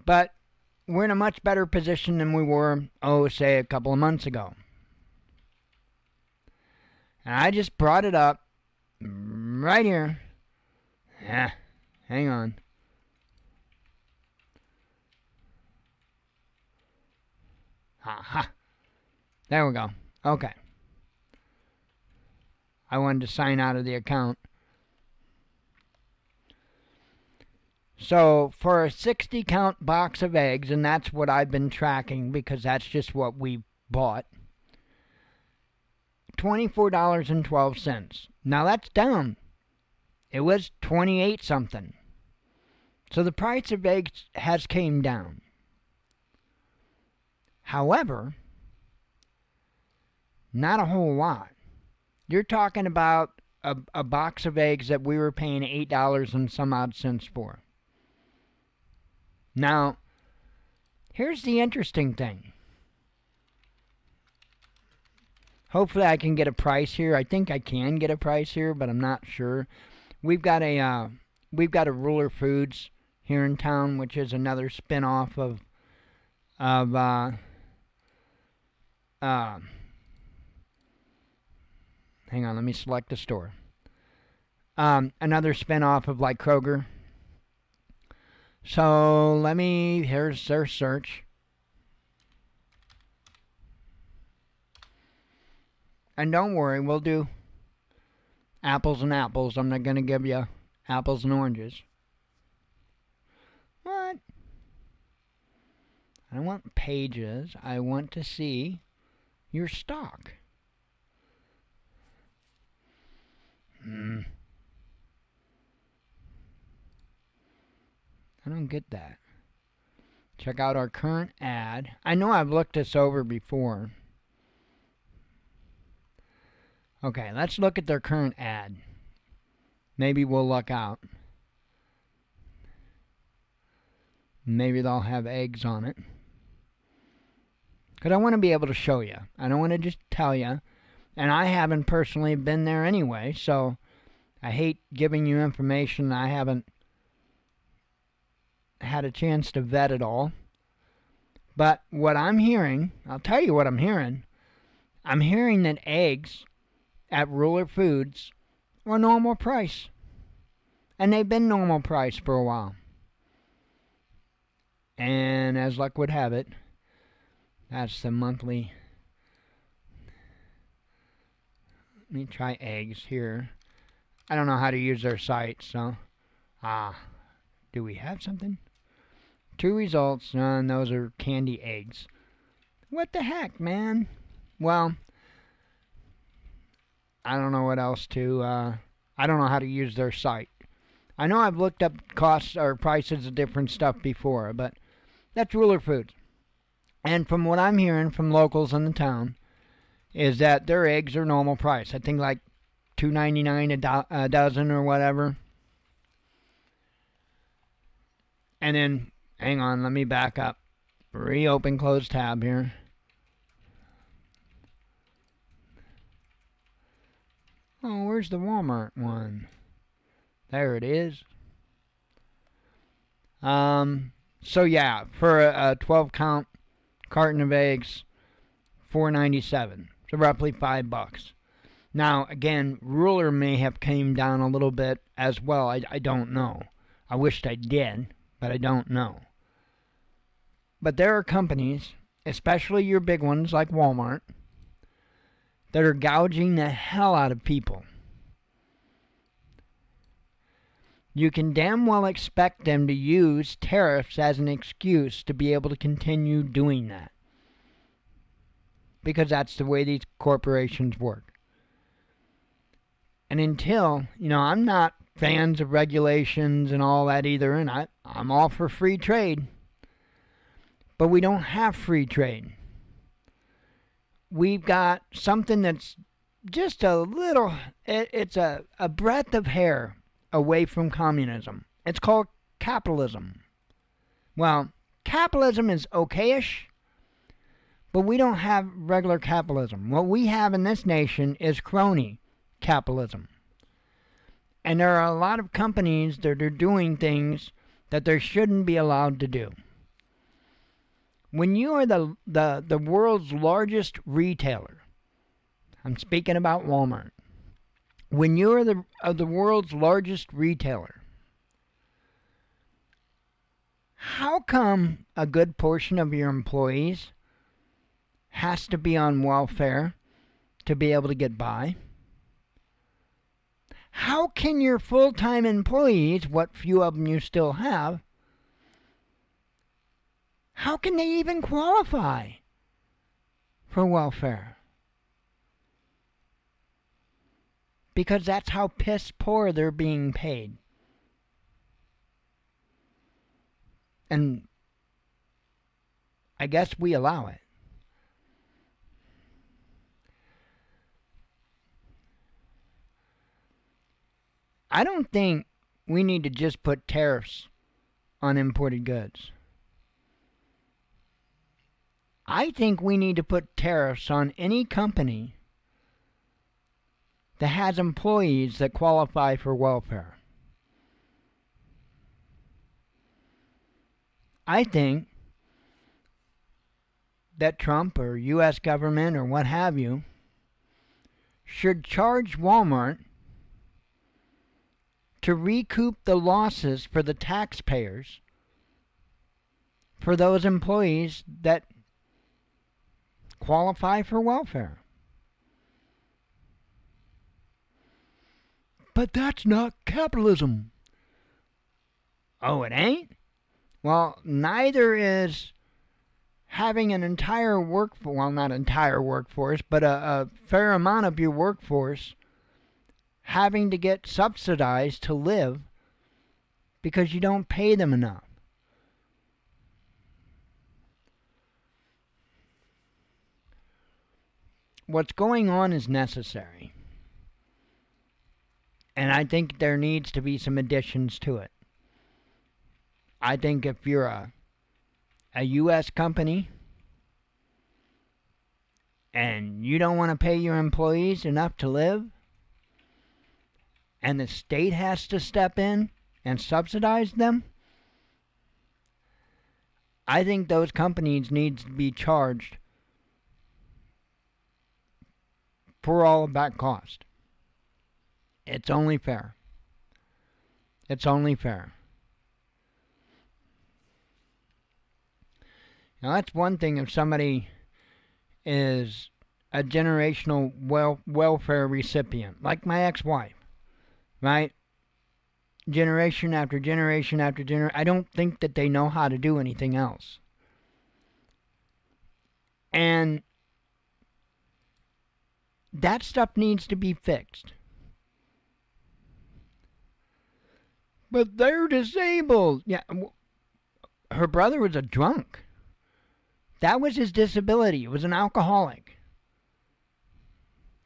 But we're in a much better position than we were, say, a couple of months ago. And I just brought it up right here. Hang on. Aha. There we go. Okay. I wanted to sign out of the account. So for a 60 count box of eggs, and that's what I've been tracking because that's just what we bought, $24.12. Now that's down. It was 28 something. So the price of eggs has came down. However, not a whole lot. You're talking about a box of eggs that we were paying $8 and some odd cents for. Now, here's the interesting thing. Hopefully I can get a price here. I think I can get a price here, but I'm not sure. We've got a Ruler Foods here in town, which is another spin-off of hang on, let me select the store. Another spin-off of like Kroger. So here's their search. And don't worry, we'll do apples and apples. I'm not going to give you apples and oranges. What? I don't want pages. I want to see your stock. I don't get that. Check out our current ad. I know I've looked this over before. Okay, let's look at their current ad. Maybe we'll luck out. Maybe they'll have eggs on it. Because I want to be able to show you. I don't want to just tell you. And I haven't personally been there anyway, so I hate giving you information I haven't had a chance to vet it all. But what I'm hearing, I'll tell you what I'm hearing. I'm hearing that eggs at Ruler Foods are normal price. And they've been normal price for a while. And as luck would have it, that's the monthly. Let me try eggs here. I don't know how to use their site, so. Do we have something? 2 results, and those are candy eggs. What the heck, man? Well, I don't know what else to, I don't know how to use their site. I know I've looked up costs or prices of different stuff before, but that's Ruler Foods. And from what I'm hearing from locals in the town, is that their eggs are normal price. I think like $2.99 a dozen or whatever. And then, hang on, let me back up. Reopen, close tab here. Oh, where's the Walmart one? There it is. So yeah, for a 12 count carton of eggs, $4.97. So roughly $5. Now, again, Ruler may have came down a little bit as well. I don't know. I wished I did, but I don't know. But there are companies, especially your big ones like Walmart, that are gouging the hell out of people. You can damn well expect them to use tariffs as an excuse to be able to continue doing that. Because that's the way these corporations work. And until, I'm not fans of regulations and all that either, and I'm all for free trade. But we don't have free trade. We've got something that's just a little, it's a breath of hair away from communism. It's called capitalism. Well, capitalism is okayish, but we don't have regular capitalism. What we have in this nation is crony capitalism. And there are a lot of companies that are doing things that they shouldn't be allowed to do. When you are the world's largest retailer, I'm speaking about Walmart. When you are the world's largest retailer, how come a good portion of your employees has to be on welfare to be able to get by? How can your full-time employees, what few of them you still have, how can they even qualify for welfare? Because that's how piss poor they're being paid. And I guess we allow it. I don't think we need to just put tariffs on imported goods. I think we need to put tariffs on any company that has employees that qualify for welfare. I think that Trump or U.S. government or what have you should charge Walmart to recoup the losses for the taxpayers for those employees that qualify for welfare. But that's not capitalism. Oh, it ain't? Well, neither is having an entire workforce, well, not entire workforce, but a fair amount of your workforce having to get subsidized to live because you don't pay them enough. What's going on is necessary. And I think there needs to be some additions to it. I think if you're a U.S. company and you don't want to pay your employees enough to live, and the state has to step in and subsidize them, I think those companies need to be charged for all of that cost. It's only fair. It's only fair. Now, that's one thing if somebody is a generational welfare recipient, like my ex-wife, right? Generation after generation after generation. I don't think that they know how to do anything else. And that stuff needs to be fixed. But they're disabled. Yeah, her brother was a drunk. That was his disability. He was an alcoholic.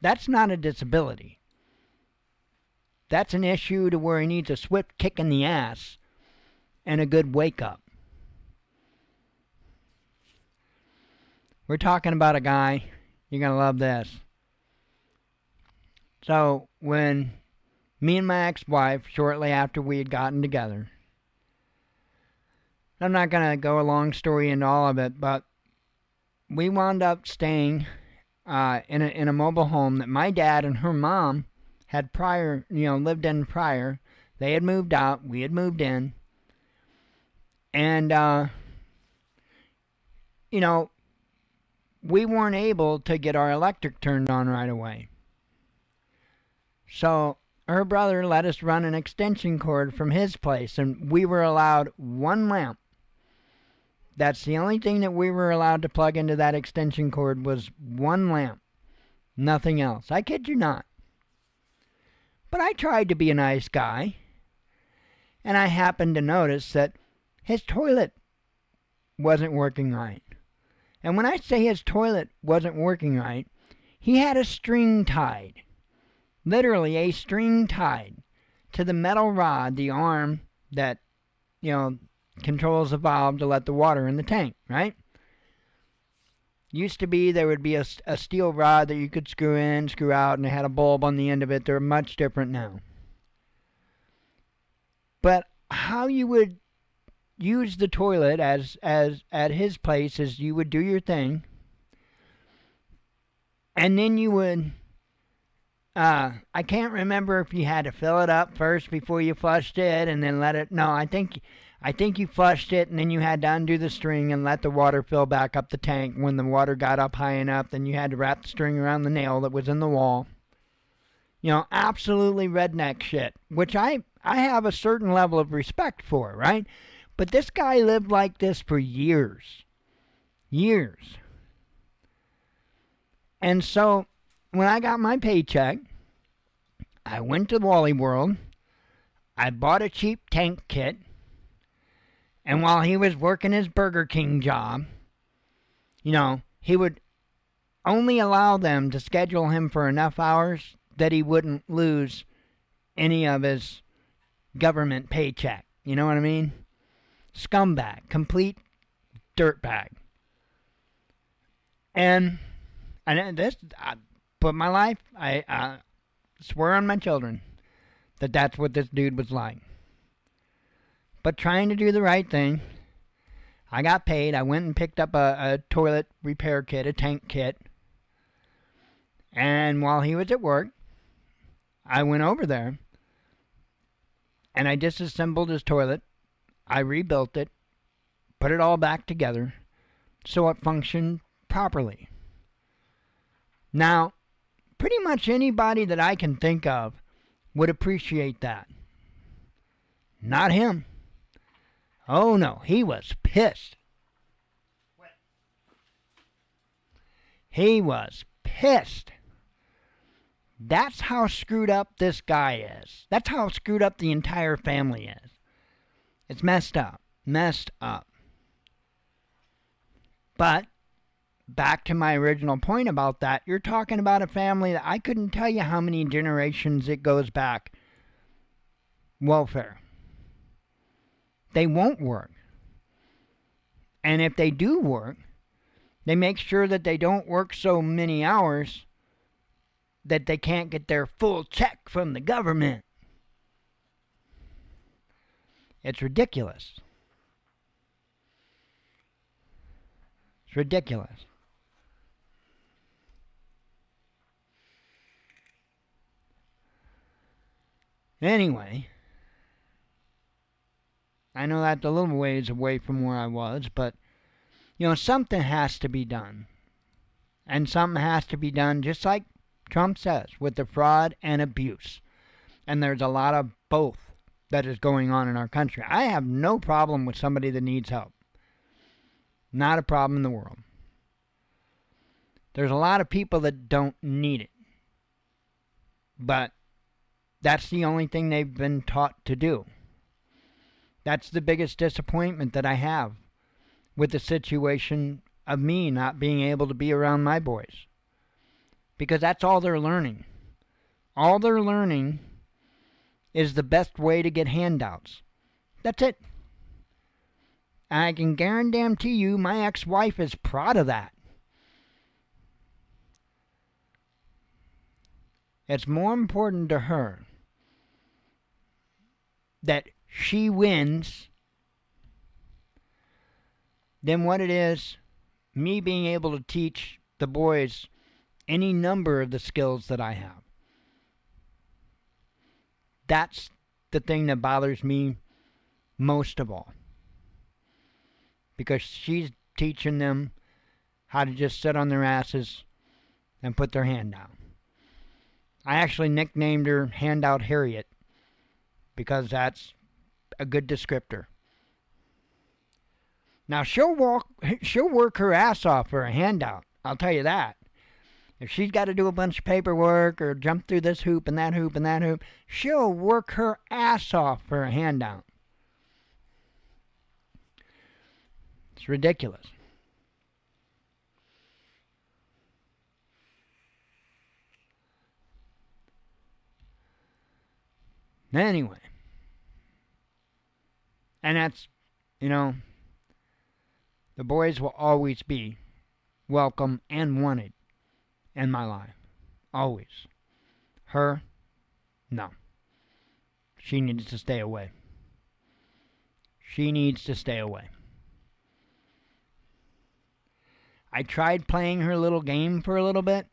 That's not a disability. That's an issue to where he needs a swift kick in the ass and a good wake-up. We're talking about a guy, you're going to love this. So, when me and my ex-wife, shortly after we had gotten together, I'm not going to go a long story into all of it, but we wound up staying in a mobile home that my dad and her mom had lived in prior. They had moved out, we had moved in, and we weren't able to get our electric turned on right away. So her brother let us run an extension cord from his place, and we were allowed one lamp. That's the only thing that we were allowed to plug into that extension cord was one lamp. Nothing else. I kid you not. But I tried to be a nice guy, and I happened to notice that his toilet wasn't working right. And when I say his toilet wasn't working right, he had a string tied. Literally a string tied to the metal rod, the arm that, controls the valve to let the water in the tank, right? Used to be there would be a steel rod that you could screw in, screw out, and it had a bulb on the end of it. They're much different now. But how you would use the toilet as at his place is you would do your thing, and then you would I can't remember if you had to fill it up first before you flushed it and then let it. No, I think you flushed it and then you had to undo the string and let the water fill back up the tank. When the water got up high enough, then you had to wrap the string around the nail that was in the wall. Absolutely redneck shit, which I have a certain level of respect for, right? But this guy lived like this for years. Years. And so when I got my paycheck, I went to Wally World. I bought a cheap tank kit. And while he was working his Burger King job, he would only allow them to schedule him for enough hours that he wouldn't lose any of his government paycheck. You know what I mean? Scumbag. Complete dirtbag. And this, but my life, I swear on my children that that's what this dude was like. But trying to do the right thing, I got paid. I went and picked up a toilet repair kit, a tank kit. And while he was at work, I went over there and I disassembled his toilet. I rebuilt it, put it all back together so it functioned properly. Now, pretty much anybody that I can think of would appreciate that. Not him. Oh no, he was pissed. He was pissed. That's how screwed up this guy is. That's how screwed up the entire family is. It's messed up. Messed up. But back to my original point about that, you're talking about a family that I couldn't tell you how many generations it goes back. Welfare. They won't work. And if they do work, they make sure that they don't work so many hours that they can't get their full check from the government. It's ridiculous. It's ridiculous. Anyway, I know that's a little ways away from where I was, but, something has to be done. And something has to be done, just like Trump says, with the fraud and abuse. And there's a lot of both that is going on in our country. I have no problem with somebody that needs help. Not a problem in the world. There's a lot of people that don't need it. But that's the only thing they've been taught to do. That's the biggest disappointment that I have with the situation of me not being able to be around my boys. Because that's all they're learning. All they're learning is the best way to get handouts. That's it. And I can guarantee you my ex-wife is proud of that. It's more important to her that she wins than what it is me being able to teach the boys any number of the skills that I have. That's the thing that bothers me most of all. Because she's teaching them how to just sit on their asses and put their hand down. I actually nicknamed her Handout Harriet because that's a good descriptor. Now she'll work her ass off for a handout. I'll tell you that. If she's got to do a bunch of paperwork or jump through this hoop and that hoop and that hoop, she'll work her ass off for a handout. It's ridiculous. Anyway. And that's, the boys will always be welcome and wanted in my life. Always. Her, no. She needs to stay away. She needs to stay away. I tried playing her little game for a little bit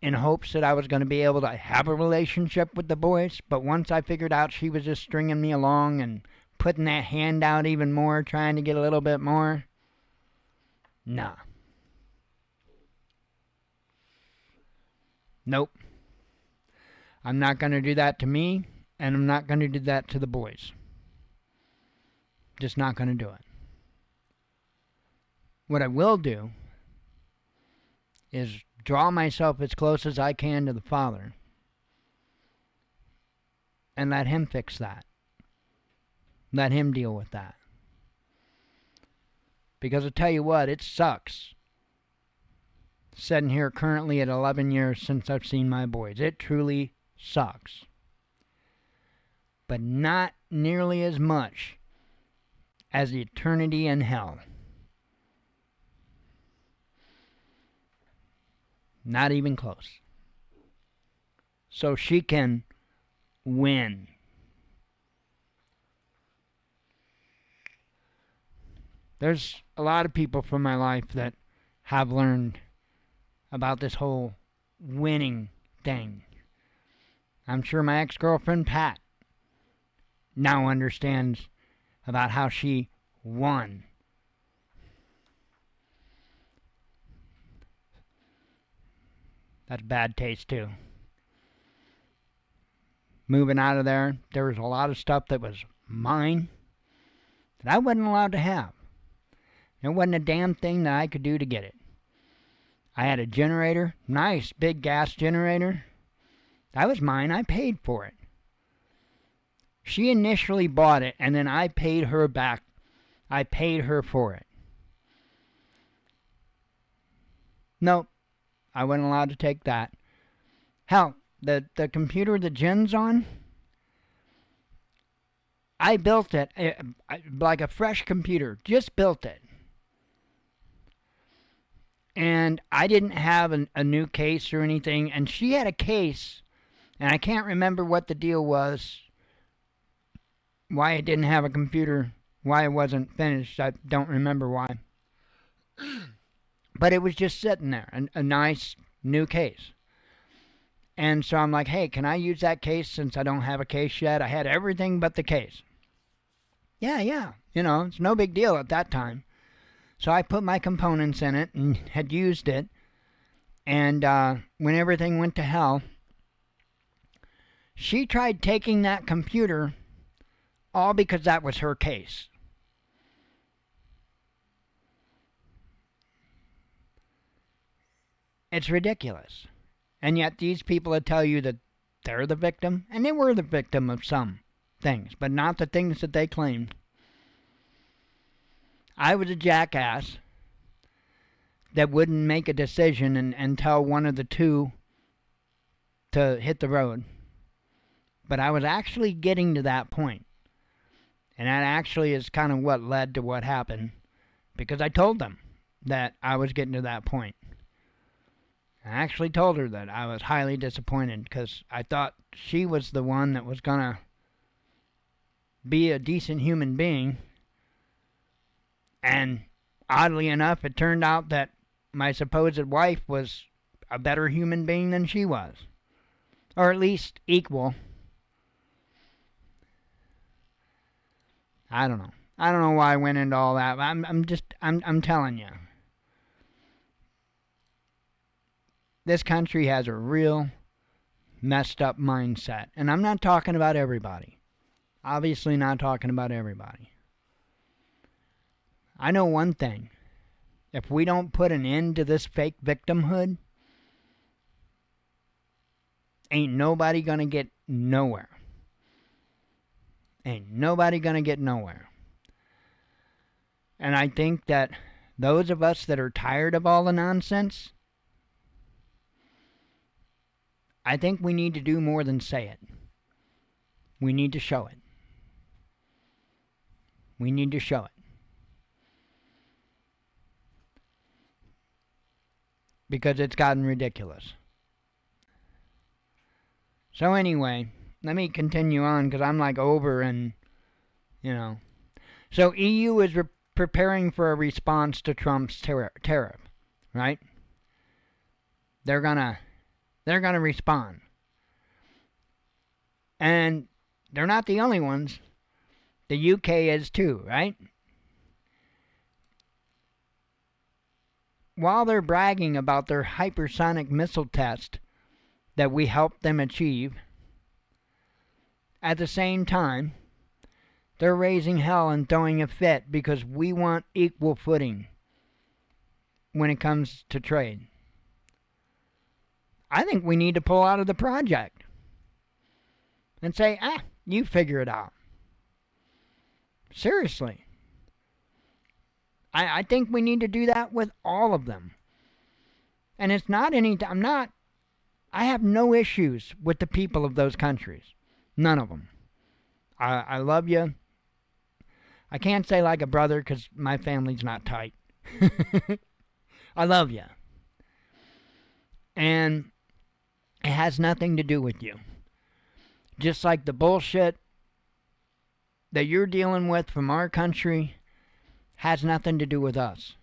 in hopes that I was going to be able to have a relationship with the boys, but once I figured out she was just stringing me along and putting that hand out even more, trying to get a little bit more, nah. Nope. I'm not going to do that to me, and I'm not going to do that to the boys. Just not going to do it. What I will do is draw myself as close as I can to the Father and let Him fix that. Let Him deal with that. Because I'll tell you what, it sucks sitting here currently at 11 years since I've seen my boys. It truly sucks. But not nearly as much as the eternity in hell. Not even close. So she can win. There's a lot of people from my life that have learned about this whole winning thing. I'm sure my ex-girlfriend Pat now understands about how she won. That's bad taste too. Moving out of there, there was a lot of stuff that was mine that I wasn't allowed to have. There wasn't a damn thing that I could do to get it. I had a generator, nice big gas generator. That was mine. I paid for it. She initially bought it, and then I paid her back. I paid her for it. Nope. I wasn't allowed to take that. Hell, the computer that Jen's on, I built it like a fresh computer. Just built it. And I didn't have a new case or anything. And she had a case, and I can't remember what the deal was. Why it didn't have a computer, why it wasn't finished, I don't remember why. But it was just sitting there, a nice new case. And so I'm like, hey, can I use that case since I don't have a case yet? I had everything but the case. Yeah. You know, it's no big deal at that time. So I put my components in it and had used it. And when everything went to hell, she tried taking that computer all because that was her case. It's ridiculous. And yet these people that tell you that they're the victim, and they were the victim of some things, but not the things that they claimed. I was a jackass that wouldn't make a decision and tell one of the two to hit the road. But I was actually getting to that point. And that actually is kind of what led to what happened. Because I told them that I was getting to that point. I actually told her that I was highly disappointed because I thought she was the one that was going to be a decent human being. And oddly enough, it turned out that my supposed wife was a better human being than she was. Or at least equal. I don't know. I don't know why I went into all that. I'm telling you. This country has a real messed up mindset. And I'm not talking about everybody. Obviously not talking about everybody. I know one thing. If we don't put an end to this fake victimhood, ain't nobody gonna get nowhere. Ain't nobody gonna get nowhere. And I think that those of us that are tired of all the nonsense, I think we need to do more than say it. We need to show it. We need to show it. Because it's gotten ridiculous. So anyway, let me continue on because I'm like over and, So EU is preparing for a response to Trump's tariff, right? They're gonna respond, and they're not the only ones. The UK is too, right? While they're bragging about their hypersonic missile test that we helped them achieve, at the same time, they're raising hell and throwing a fit because we want equal footing when it comes to trade. I think we need to pull out of the project and say, you figure it out. Seriously. I think we need to do that with all of them. And it's not I have no issues with the people of those countries. None of them. I love you. I can't say like a brother because my family's not tight. I love you. And it has nothing to do with you. Just like the bullshit that you're dealing with from our country has nothing to do with us.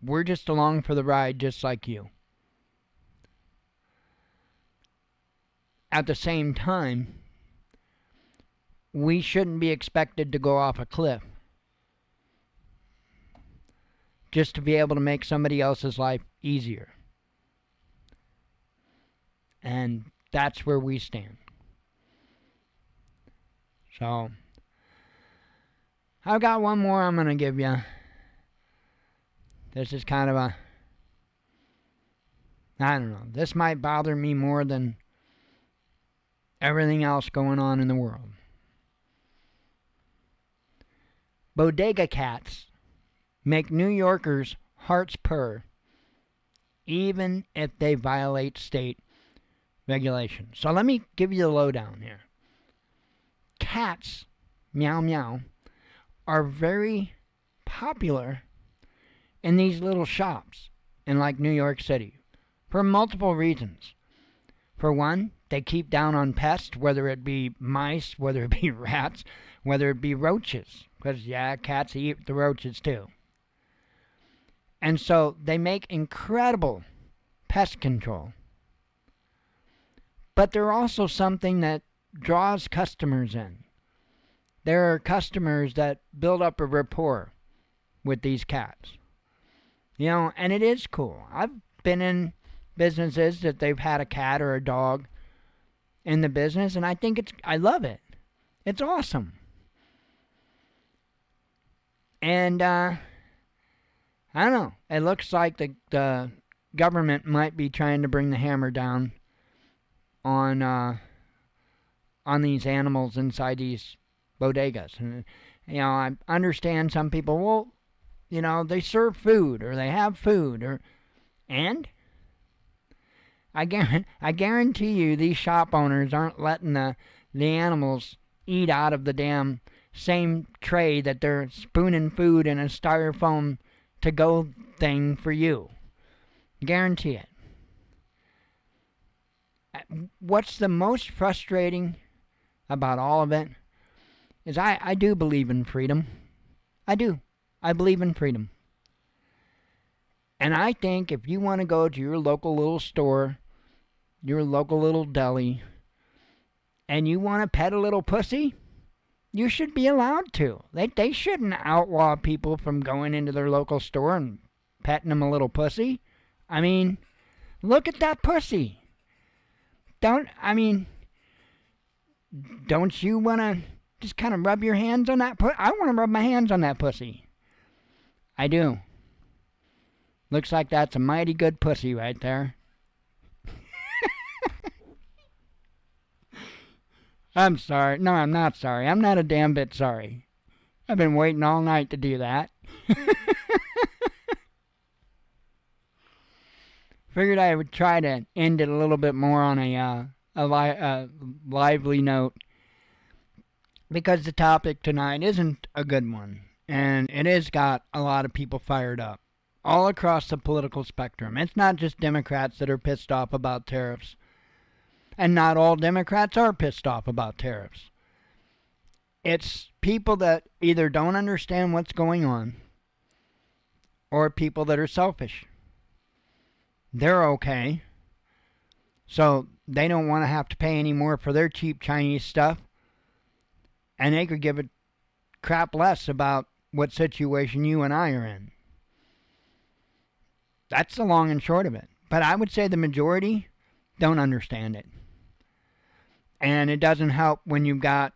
We're just along for the ride just like you. At the same time, we shouldn't be expected to go off a cliff just to be able to make somebody else's life easier. And that's where we stand. So, I've got one more I'm going to give you. This is kind of I don't know. This might bother me more than everything else going on in the world. Bodega cats make New Yorkers' hearts purr even if they violate state regulations. So let me give you the lowdown here. Cats, meow meow, are very popular in these little shops in like New York City for multiple reasons. For one, they keep down on pests, whether it be mice, whether it be rats, whether it be roaches. Because, cats eat the roaches too. And so they make incredible pest control. But they're also something that draws customers in. There are customers that build up a rapport with these cats. And it is cool. I've been in businesses that they've had a cat or a dog in the business, and I love it. It's awesome. And I don't know. It looks like the government might be trying to bring the hammer down on these animals inside these bodegas. And I understand some people, they serve food or they have food and I guarantee you these shop owners aren't letting the animals eat out of the damn same tray that they're spooning food in a styrofoam to-go thing for you. Guarantee it. What's the most frustrating about all of it is I do believe in freedom. I do. I believe in freedom. And I think if you want to go to your local little store, your local little deli, and you want to pet a little pussy, you should be allowed to. They shouldn't outlaw people from going into their local store and petting them a little pussy. I mean, look at that pussy. Don't you want to just kind of rub your hands on that pussy? I want to rub my hands on that pussy. I do. Looks like that's a mighty good pussy right there. I'm sorry. No, I'm not sorry. I'm not a damn bit sorry. I've been waiting all night to do that. Figured I would try to end it a little bit more on a lively note, because the topic tonight isn't a good one, and it has got a lot of people fired up all across the political spectrum. It's not just Democrats that are pissed off about tariffs, and not all Democrats are pissed off about tariffs. It's people that either don't understand what's going on or people that are selfish. They're okay, so they don't want to have to pay any more for their cheap Chinese stuff, and they could give a crap less about what situation you and I are in. That's the long and short of it. But I would say the majority don't understand it. And it doesn't help when you've got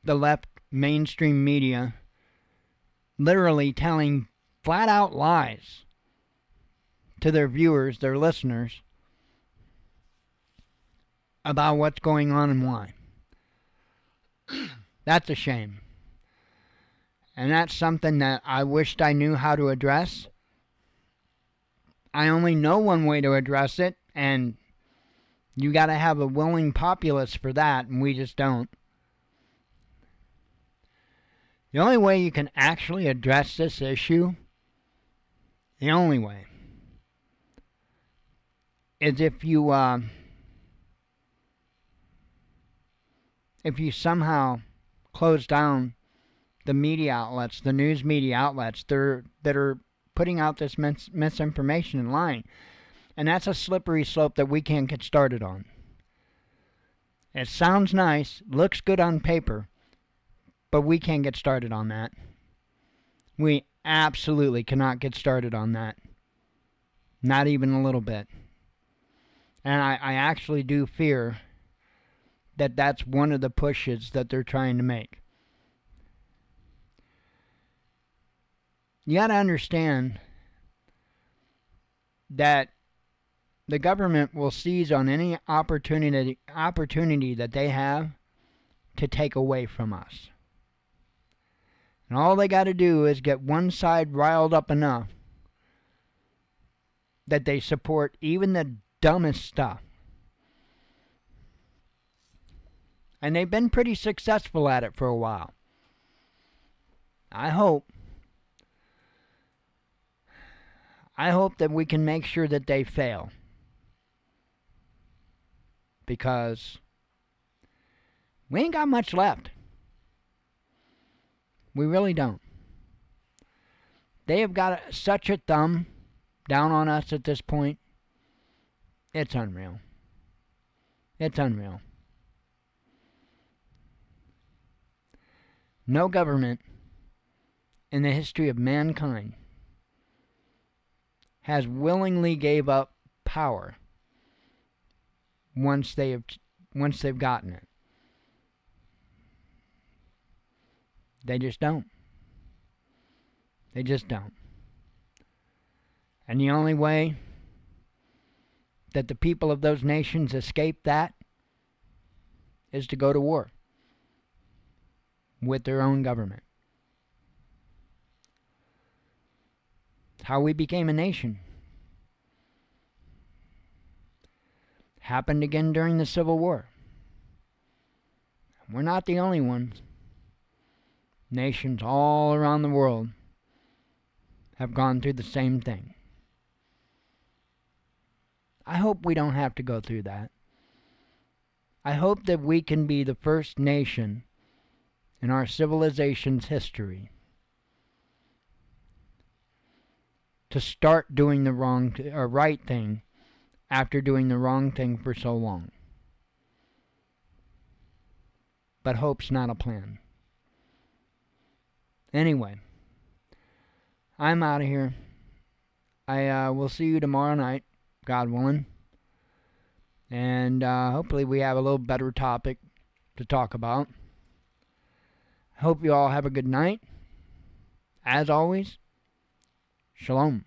the left mainstream media literally telling flat out lies to their viewers, their listeners, about what's going on and why. That's a shame. And that's something that I wished I knew how to address. I only know one way to address it, and you got to have a willing populace for that, and we just don't. The only way you can actually address this issue, the only way, is if you somehow close down the media outlets, the news media outlets that are putting out this misinformation and lying. And that's a slippery slope that we can't get started on. It sounds nice, looks good on paper, but we can't get started on that. We absolutely cannot get started on that. Not even a little bit. And I actually do fear that that's one of the pushes that they're trying to make. You got to understand that the government will seize on any opportunity that they have to take away from us. And all they got to do is get one side riled up enough that they support even the dumbest stuff. And they've been pretty successful at it for a while. I hope that we can make sure that they fail. Because we ain't got much left. We really don't. They have got such a thumb down on us at this point. It's unreal. It's unreal. No government in the history of mankind has willingly gave up power once they've gotten it. They just don't. They just don't. And the only way that the people of those nations escape that is to go to war with their own government. It's how we became a nation. Happened again during the Civil War. We're not the only ones. Nations all around the world have gone through the same thing. I hope we don't have to go through that. I hope that we can be the first nation in our civilization's history to start doing the right thing after doing the wrong thing for so long. But hope's not a plan. Anyway, I'm out of here. I will see you tomorrow night, God willing. And hopefully we have a little better topic to talk about. Hope you all have a good night. As always, Shalom.